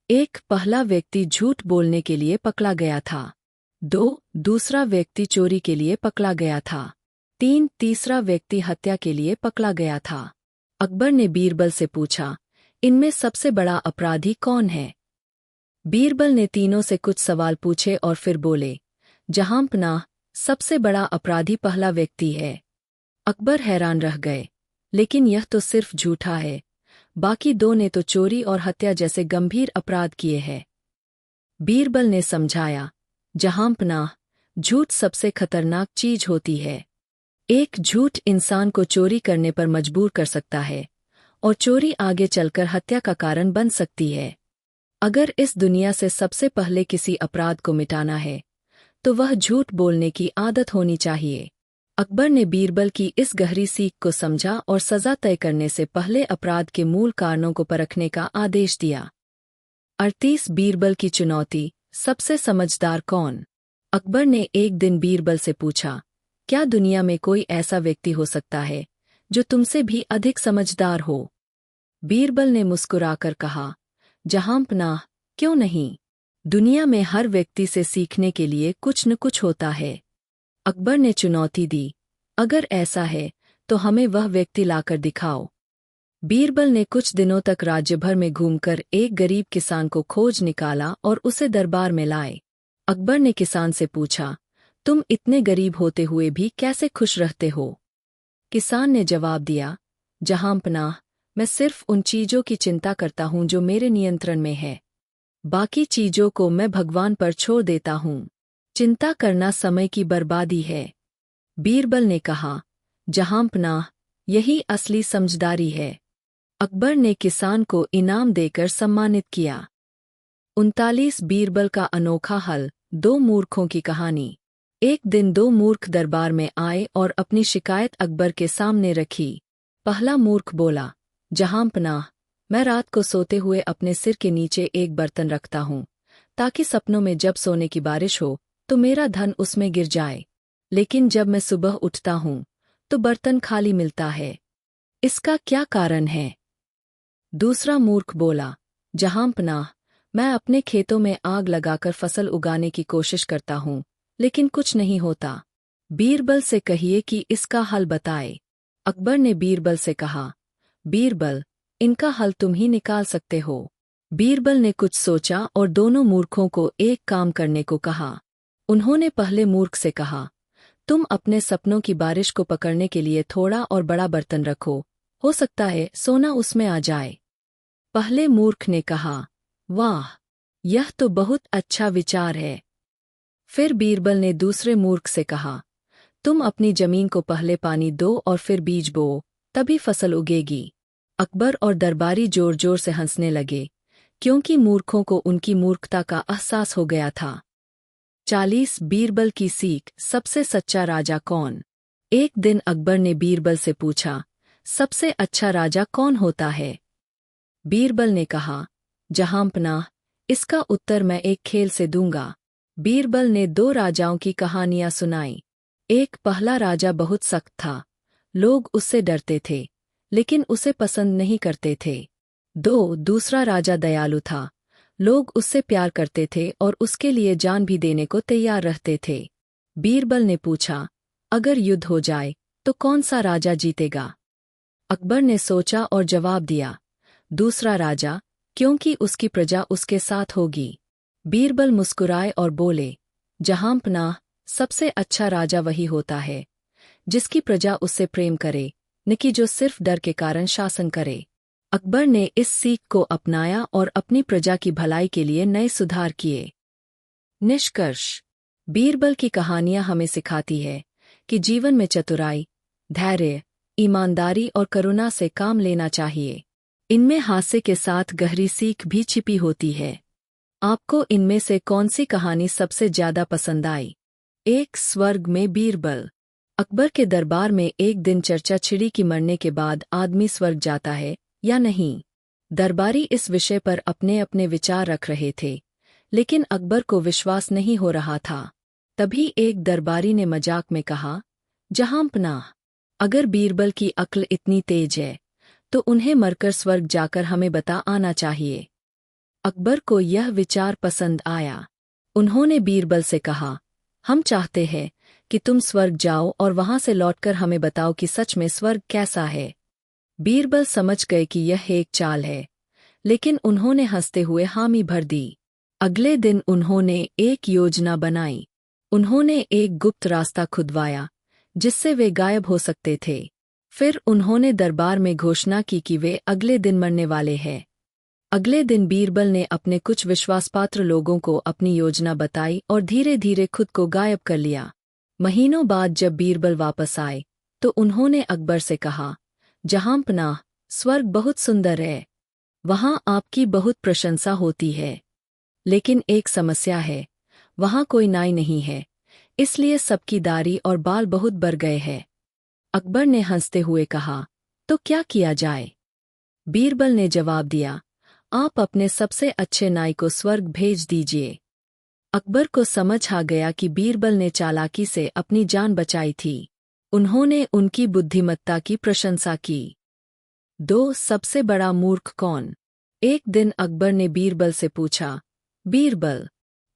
1 पहला व्यक्ति झूठ बोलने के लिए पकड़ा गया था। 2 दूसरा व्यक्ति चोरी के लिए पकड़ा गया था। 3 तीसरा व्यक्ति हत्या के लिए पकड़ा गया था। अकबर ने बीरबल से पूछा, इनमें सबसे बड़ा अपराधी कौन है? बीरबल ने तीनों से कुछ सवाल पूछे और फिर बोले, जहांपनाह, सबसे बड़ा अपराधी पहला व्यक्ति है। अकबर हैरान रह गए, लेकिन यह तो सिर्फ झूठा है, बाकी 2 ने तो चोरी और हत्या जैसे गंभीर अपराध किए हैं। बीरबल ने समझाया, जहांपनाह, झूठ सबसे खतरनाक चीज होती है। एक झूठ इंसान को चोरी करने पर मजबूर कर सकता है, और चोरी आगे चलकर हत्या का कारण बन सकती है। अगर इस दुनिया से सबसे पहले किसी अपराध को मिटाना है, तो वह झूठ बोलने की आदत होनी चाहिए। अकबर ने बीरबल की इस गहरी सीख को समझा और सजा तय करने से पहले अपराध के मूल कारणों को परखने का आदेश दिया। 38 बीरबल की चुनौती। सबसे समझदार कौन? अकबर ने एक दिन बीरबल से पूछा, क्या दुनिया में कोई ऐसा व्यक्ति हो सकता है जो तुमसे भी अधिक समझदार हो? बीरबल ने मुस्कुराकर कहा, जहांपनाह, क्यों नहीं? दुनिया में हर व्यक्ति से सीखने के लिए कुछ न कुछ होता है। अकबर ने चुनौती दी, अगर ऐसा है तो हमें वह व्यक्ति लाकर दिखाओ। बीरबल ने कुछ दिनों तक राज्य भर में घूमकर एक गरीब किसान को खोज निकाला और उसे दरबार में लाए। अकबर ने किसान से पूछा, तुम इतने गरीब होते हुए भी कैसे खुश रहते हो? किसान ने जवाब दिया, जहांपनाह, मैं सिर्फ उन चीजों की चिंता करता हूं जो मेरे नियंत्रण में है। बाकी चीजों को मैं भगवान पर छोड़ देता हूं। चिंता करना समय की बर्बादी है। बीरबल ने कहा, जहांपनाह, यही असली समझदारी है। अकबर ने किसान को इनाम देकर सम्मानित किया। 39 बीरबल का अनोखा हल। 2 मूर्खों की कहानी। एक दिन 2 मूर्ख दरबार में आए और अपनी शिकायत अकबर के सामने रखी। पहला मूर्ख बोला, जहांपनाह, मैं रात को सोते हुए अपने सिर के नीचे एक बर्तन रखता हूँ, ताकि सपनों में जब सोने की बारिश हो तो मेरा धन उसमें गिर जाए। लेकिन जब मैं सुबह उठता हूँ तो बर्तन खाली मिलता है। इसका क्या कारण है? दूसरा मूर्ख बोला, जहांपनाह, मैं अपने खेतों में आग लगाकर फसल उगाने की कोशिश करता हूँ, लेकिन कुछ नहीं होता। बीरबल से कहिए कि इसका हल बताए। अकबर ने बीरबल से कहा, बीरबल, इनका हल तुम ही निकाल सकते हो। बीरबल ने कुछ सोचा और दोनों मूर्खों को एक काम करने को कहा। उन्होंने पहले मूर्ख से कहा, तुम अपने सपनों की बारिश को पकड़ने के लिए थोड़ा और बड़ा बर्तन रखो, हो सकता है सोना उसमें आ जाए। पहले मूर्ख ने कहा, वाह, यह तो बहुत अच्छा विचार है। फिर बीरबल ने दूसरे मूर्ख से कहा, तुम अपनी जमीन को पहले पानी दो और फिर बीज बोओ, तभी फसल उगेगी। अकबर और दरबारी जोर जोर से हंसने लगे, क्योंकि मूर्खों को उनकी मूर्खता का एहसास हो गया था। 40 बीरबल की सीख, सबसे सच्चा राजा कौन? एक दिन अकबर ने बीरबल से पूछा, सबसे अच्छा राजा कौन होता है? बीरबल ने कहा, जहांपनाह। इसका उत्तर मैं एक खेल से दूंगा। बीरबल ने 2 राजाओं की कहानियां सुनाई। एक पहला राजा बहुत सख्त था, लोग उससे डरते थे, लेकिन उसे पसंद नहीं करते थे। दूसरा राजा दयालु था, लोग उससे प्यार करते थे और उसके लिए जान भी देने को तैयार रहते थे। बीरबल ने पूछा, अगर युद्ध हो जाए तो कौन सा राजा जीतेगा? अकबर ने सोचा और जवाब दिया, दूसरा राजा, क्योंकि उसकी प्रजा उसके साथ होगी। बीरबल मुस्कुराए और बोले, जहांपनाह, सबसे अच्छा राजा वही होता है जिसकी प्रजा उससे प्रेम करे, न कि जो सिर्फ डर के कारण शासन करे। अकबर ने इस सीख को अपनाया और अपनी प्रजा की भलाई के लिए नए सुधार किए। निष्कर्ष, बीरबल की कहानियां हमें सिखाती है कि जीवन में चतुराई, धैर्य, ईमानदारी और करुणा से काम लेना चाहिए। इनमें हास्य के साथ गहरी सीख भी छिपी होती है। आपको इनमें से कौन सी कहानी सबसे ज्यादा पसंद आई? 1 स्वर्ग में बीरबल। अकबर के दरबार में एक दिन चर्चा छिड़ी कि मरने के बाद आदमी स्वर्ग जाता है या नहीं। दरबारी इस विषय पर अपने अपने विचार रख रहे थे, लेकिन अकबर को विश्वास नहीं हो रहा था। तभी एक दरबारी ने मजाक में कहा, जहांपनाह, अगर बीरबल की अक्ल इतनी तेज है तो उन्हें मरकर स्वर्ग जाकर हमें बता आना चाहिए। अकबर को यह विचार पसंद आया। उन्होंने बीरबल से कहा, हम चाहते हैं कि तुम स्वर्ग जाओ और वहां से लौटकर हमें बताओ कि सच में स्वर्ग कैसा है। बीरबल समझ गए कि यह एक चाल है, लेकिन उन्होंने हंसते हुए हामी भर दी। अगले दिन उन्होंने एक योजना बनाई। उन्होंने एक गुप्त रास्ता खुदवाया, जिससे वे गायब हो सकते थे। फिर उन्होंने दरबार में घोषणा की कि वे अगले दिन मरने वाले हैं। अगले दिन बीरबल ने अपने कुछ विश्वासपात्र लोगों को अपनी योजना बताई और धीरे धीरे खुद को गायब कर लिया। महीनों बाद जब बीरबल वापस आए, तो उन्होंने अकबर से कहा, जहांपनाह, स्वर्ग बहुत सुंदर है, वहां आपकी बहुत प्रशंसा होती है, लेकिन एक समस्या है, वहां कोई नाई नहीं है, इसलिए सबकी दाढ़ी और बाल बहुत बढ़ गए हैं। अकबर ने हंसते हुए कहा, तो क्या किया जाए? बीरबल ने जवाब दिया, आप अपने सबसे अच्छे नाई को स्वर्ग भेज दीजिए। अकबर को समझ आ गया कि बीरबल ने चालाकी से अपनी जान बचाई थी। उन्होंने उनकी बुद्धिमत्ता की प्रशंसा की। 2 सबसे बड़ा मूर्ख कौन? एक दिन अकबर ने बीरबल से पूछा, बीरबल,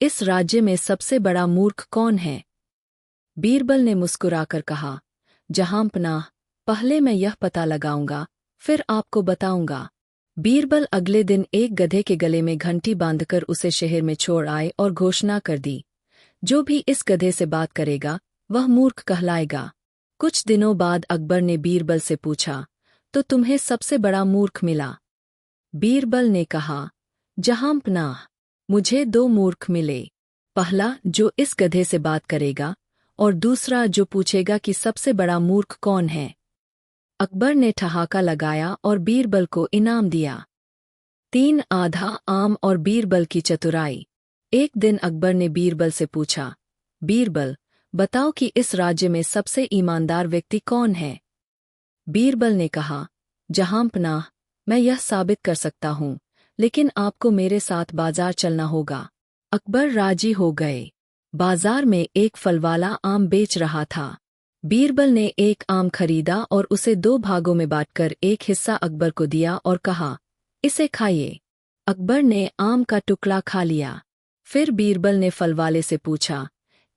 इस राज्य में सबसे बड़ा मूर्ख कौन है? बीरबल ने मुस्कुराकर कहा, जहांपनाह, पहले मैं यह पता लगाऊंगा, फिर आपको बताऊंगा। बीरबल अगले दिन एक गधे के गले में घंटी बांधकर उसे शहर में छोड़ आए और घोषणा कर दी, जो भी इस गधे से बात करेगा वह मूर्ख कहलाएगा। कुछ दिनों बाद अकबर ने बीरबल से पूछा, तो तुम्हें सबसे बड़ा मूर्ख मिला? बीरबल ने कहा, जहांपनाह, मुझे 2 मूर्ख मिले। पहला जो इस गधे से बात करेगा और दूसरा जो पूछेगा कि सबसे बड़ा मूर्ख कौन है। अकबर ने ठहाका लगाया और बीरबल को इनाम दिया। 3 आधा आम और बीरबल की चतुराई। एक दिन अकबर ने बीरबल से पूछा, बीरबल, बताओ कि इस राज्य में सबसे ईमानदार व्यक्ति कौन है? बीरबल ने कहा, जहांपनाह, मैं यह साबित कर सकता हूँ, लेकिन आपको मेरे साथ बाजार चलना होगा। अकबर राजी हो गए। बाजार में एक फलवाला आम बेच रहा था। बीरबल ने एक आम खरीदा और उसे 2 भागों में बांटकर एक हिस्सा अकबर को दिया और कहा, इसे खाइए। अकबर ने आम का टुकड़ा खा लिया। फिर बीरबल ने फलवाले से पूछा,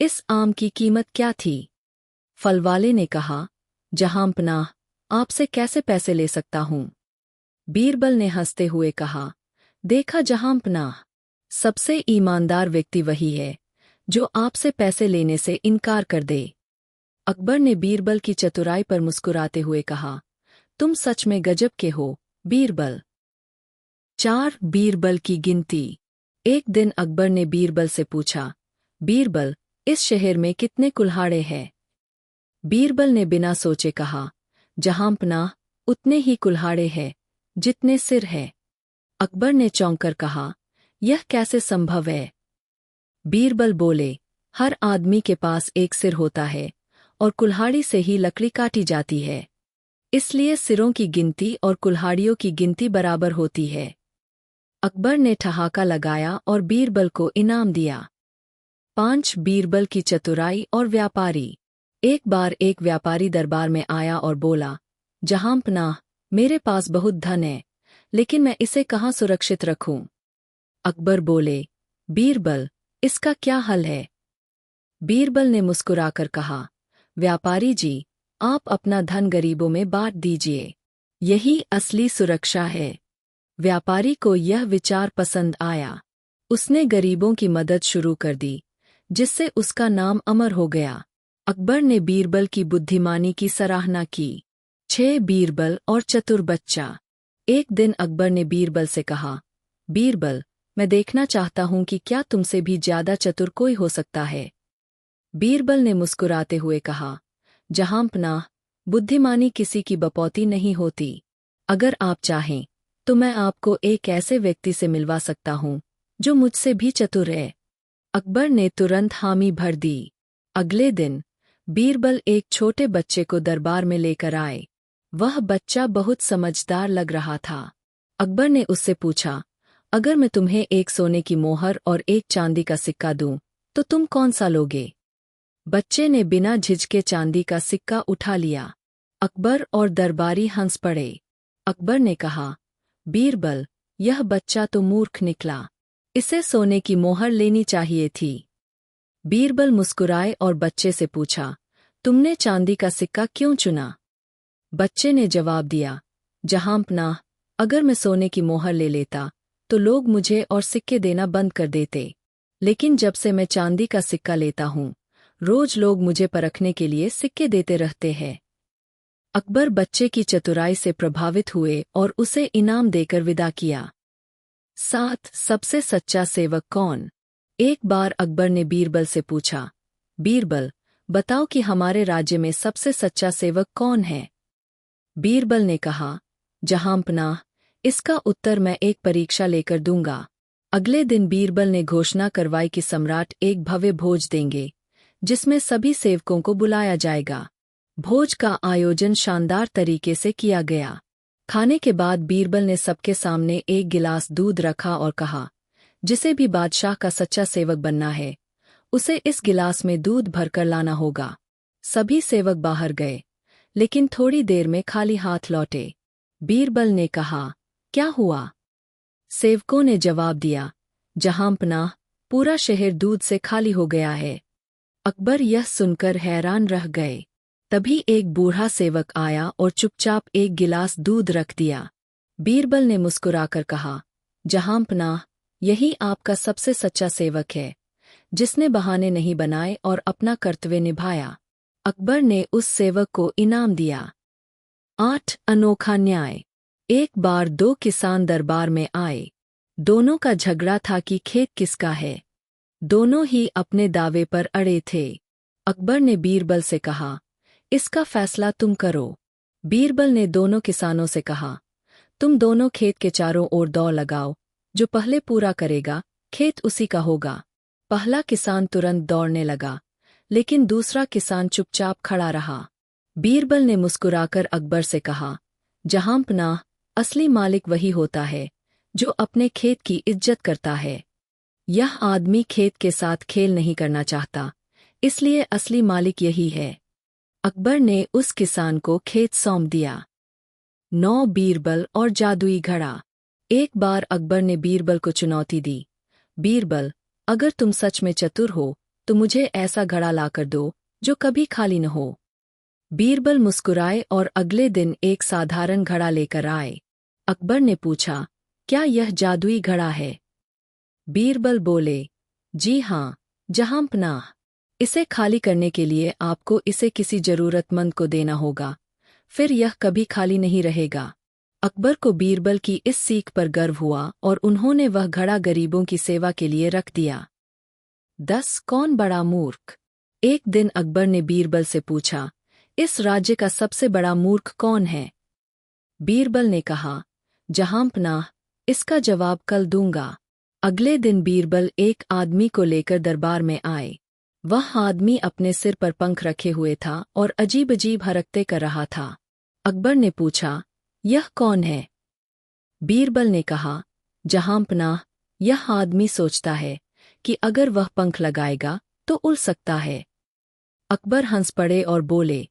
इस आम की कीमत क्या थी? फलवाले ने कहा, जहांपनाह, आपसे कैसे पैसे ले सकता हूँ? बीरबल ने हंसते हुए कहा, देखा जहांपनाह, सबसे ईमानदार व्यक्ति वही है जो आपसे पैसे लेने से इनकार कर दे। अकबर ने बीरबल की चतुराई पर मुस्कुराते हुए कहा, तुम सच में गजब के हो, बीरबल। 4 बीरबल की गिनती। एक दिन अकबर ने बीरबल से पूछा, बीरबल, इस शहर में कितने कुल्हाड़े हैं? बीरबल ने बिना सोचे कहा, जहांपनाह, उतने ही कुल्हाड़े हैं जितने सिर है। अकबर ने चौंक कर कहा, यह कैसे संभव है? बीरबल बोले, हर आदमी के पास एक सिर होता है और कुल्हाड़ी से ही लकड़ी काटी जाती है, इसलिए सिरों की गिनती और कुल्हाड़ियों की गिनती बराबर होती है। अकबर ने ठहाका लगाया और बीरबल को इनाम दिया। 5 बीरबल की चतुराई और व्यापारी। एक बार एक व्यापारी दरबार में आया और बोला, जहांपनाह, मेरे पास बहुत धन है, लेकिन मैं इसे कहाँ सुरक्षित रखूं? अकबर बोले, बीरबल, इसका क्या हल है? बीरबल ने मुस्कुराकर कहा, व्यापारी जी, आप अपना धन गरीबों में बांट दीजिए, यही असली सुरक्षा है। व्यापारी को यह विचार पसंद आया। उसने गरीबों की मदद शुरू कर दी, जिससे उसका नाम अमर हो गया। अकबर ने बीरबल की बुद्धिमानी की सराहना की। 6 बीरबल और चतुर बच्चा। एक दिन अकबर ने बीरबल से कहा, बीरबल, मैं देखना चाहता हूं कि क्या तुमसे भी ज्यादा चतुर कोई हो सकता है। बीरबल ने मुस्कुराते हुए कहा, जहांपनाह, बुद्धिमानी किसी की बपौती नहीं होती। अगर आप चाहें तो मैं आपको एक ऐसे व्यक्ति से मिलवा सकता हूं जो मुझसे भी चतुर है। अकबर ने तुरंत हामी भर दी। अगले दिन बीरबल एक छोटे बच्चे को दरबार में लेकर आए। वह बच्चा बहुत समझदार लग रहा था। अकबर ने उससे पूछा, अगर मैं तुम्हें एक सोने की मोहर और एक चांदी का सिक्का दूं, तो तुम कौन सा लोगे? बच्चे ने बिना झिझके चांदी का सिक्का उठा लिया। अकबर और दरबारी हंस पड़े। अकबर ने कहा, बीरबल, यह बच्चा तो मूर्ख निकला, इसे सोने की मोहर लेनी चाहिए थी। बीरबल मुस्कुराए और बच्चे से पूछा, तुमने चांदी का सिक्का क्यों चुना? बच्चे ने जवाब दिया, जहांपनाह, अगर मैं सोने की मोहर ले लेता तो लोग मुझे और सिक्के देना बंद कर देते, लेकिन जब से मैं चांदी का सिक्का लेता हूं, रोज लोग मुझे परखने के लिए सिक्के देते रहते हैं। अकबर बच्चे की चतुराई से प्रभावित हुए और उसे इनाम देकर विदा किया। 7 सबसे सच्चा सेवक कौन? एक बार अकबर ने बीरबल से पूछा, बीरबल, बताओ कि हमारे राज्य में सबसे सच्चा सेवक कौन है? बीरबल ने कहा, जहांपनाह, इसका उत्तर मैं एक परीक्षा लेकर दूंगा। अगले दिन बीरबल ने घोषणा करवाई कि सम्राट एक भव्य भोज देंगे, जिसमें सभी सेवकों को बुलाया जाएगा। भोज का आयोजन शानदार तरीके से किया गया। खाने के बाद बीरबल ने सबके सामने एक गिलास दूध रखा और कहा, जिसे भी बादशाह का सच्चा सेवक बनना है, उसे इस गिलास में दूध भरकर लाना होगा। सभी सेवक बाहर गए, लेकिन थोड़ी देर में खाली हाथ लौटे। बीरबल ने कहा, क्या हुआ? सेवकों ने जवाब दिया, जहांपनाह, पूरा शहर दूध से खाली हो गया है। अकबर यह सुनकर हैरान रह गए। तभी एक बूढ़ा सेवक आया और चुपचाप एक गिलास दूध रख दिया। बीरबल ने मुस्कुराकर कहा, जहांपनाह, यही आपका सबसे सच्चा सेवक है, जिसने बहाने नहीं बनाए और अपना कर्तव्य निभाया। अकबर ने उस सेवक को इनाम दिया। 8 अनोखा न्याय। एक बार 2 किसान दरबार में आए। दोनों का झगड़ा था कि खेत किसका है। दोनों ही अपने दावे पर अड़े थे। अकबर ने बीरबल से कहा, इसका फैसला तुम करो। बीरबल ने दोनों किसानों से कहा, तुम दोनों खेत के चारों ओर दौड़ लगाओ, जो पहले पूरा करेगा, खेत उसी का होगा। पहला किसान तुरंत दौड़ने लगा, लेकिन दूसरा किसान चुपचाप खड़ा रहा। बीरबल ने मुस्कुराकर अकबर से कहा, जहांपनाह, असली मालिक वही होता है जो अपने खेत की इज्जत करता है। यह आदमी खेत के साथ खेल नहीं करना चाहता, इसलिए असली मालिक यही है। अकबर ने उस किसान को खेत सौंप दिया। 9 बीरबल और जादुई घड़ा। एक बार अकबर ने बीरबल को चुनौती दी, बीरबल, अगर तुम सच में चतुर हो तो मुझे ऐसा घड़ा लाकर दो जो कभी खाली न हो। बीरबल मुस्कुराए और अगले दिन एक साधारण घड़ा लेकर आए। अकबर ने पूछा, क्या यह जादुई घड़ा है? बीरबल बोले, जी हाँ, जहांपनाह। इसे खाली करने के लिए आपको इसे किसी जरूरतमंद को देना होगा, फिर यह कभी खाली नहीं रहेगा। अकबर को बीरबल की इस सीख पर गर्व हुआ और उन्होंने वह घड़ा गरीबों की सेवा के लिए रख दिया। 10 कौन बड़ा मूर्ख? एक दिन अकबर ने बीरबल से पूछा, इस राज्य का सबसे बड़ा मूर्ख कौन है? बीरबल ने कहा, जहांपनाह, इसका जवाब कल दूंगा। अगले दिन बीरबल एक आदमी को लेकर दरबार में आए। वह आदमी अपने सिर पर पंख रखे हुए था और अजीब अजीब हरकतें कर रहा था। अकबर ने पूछा, यह कौन है? बीरबल ने कहा, जहांपनाह, यह आदमी सोचता है कि अगर वह पंख लगाएगा तो उड़ सकता है। अकबर हंस पड़े और बोले,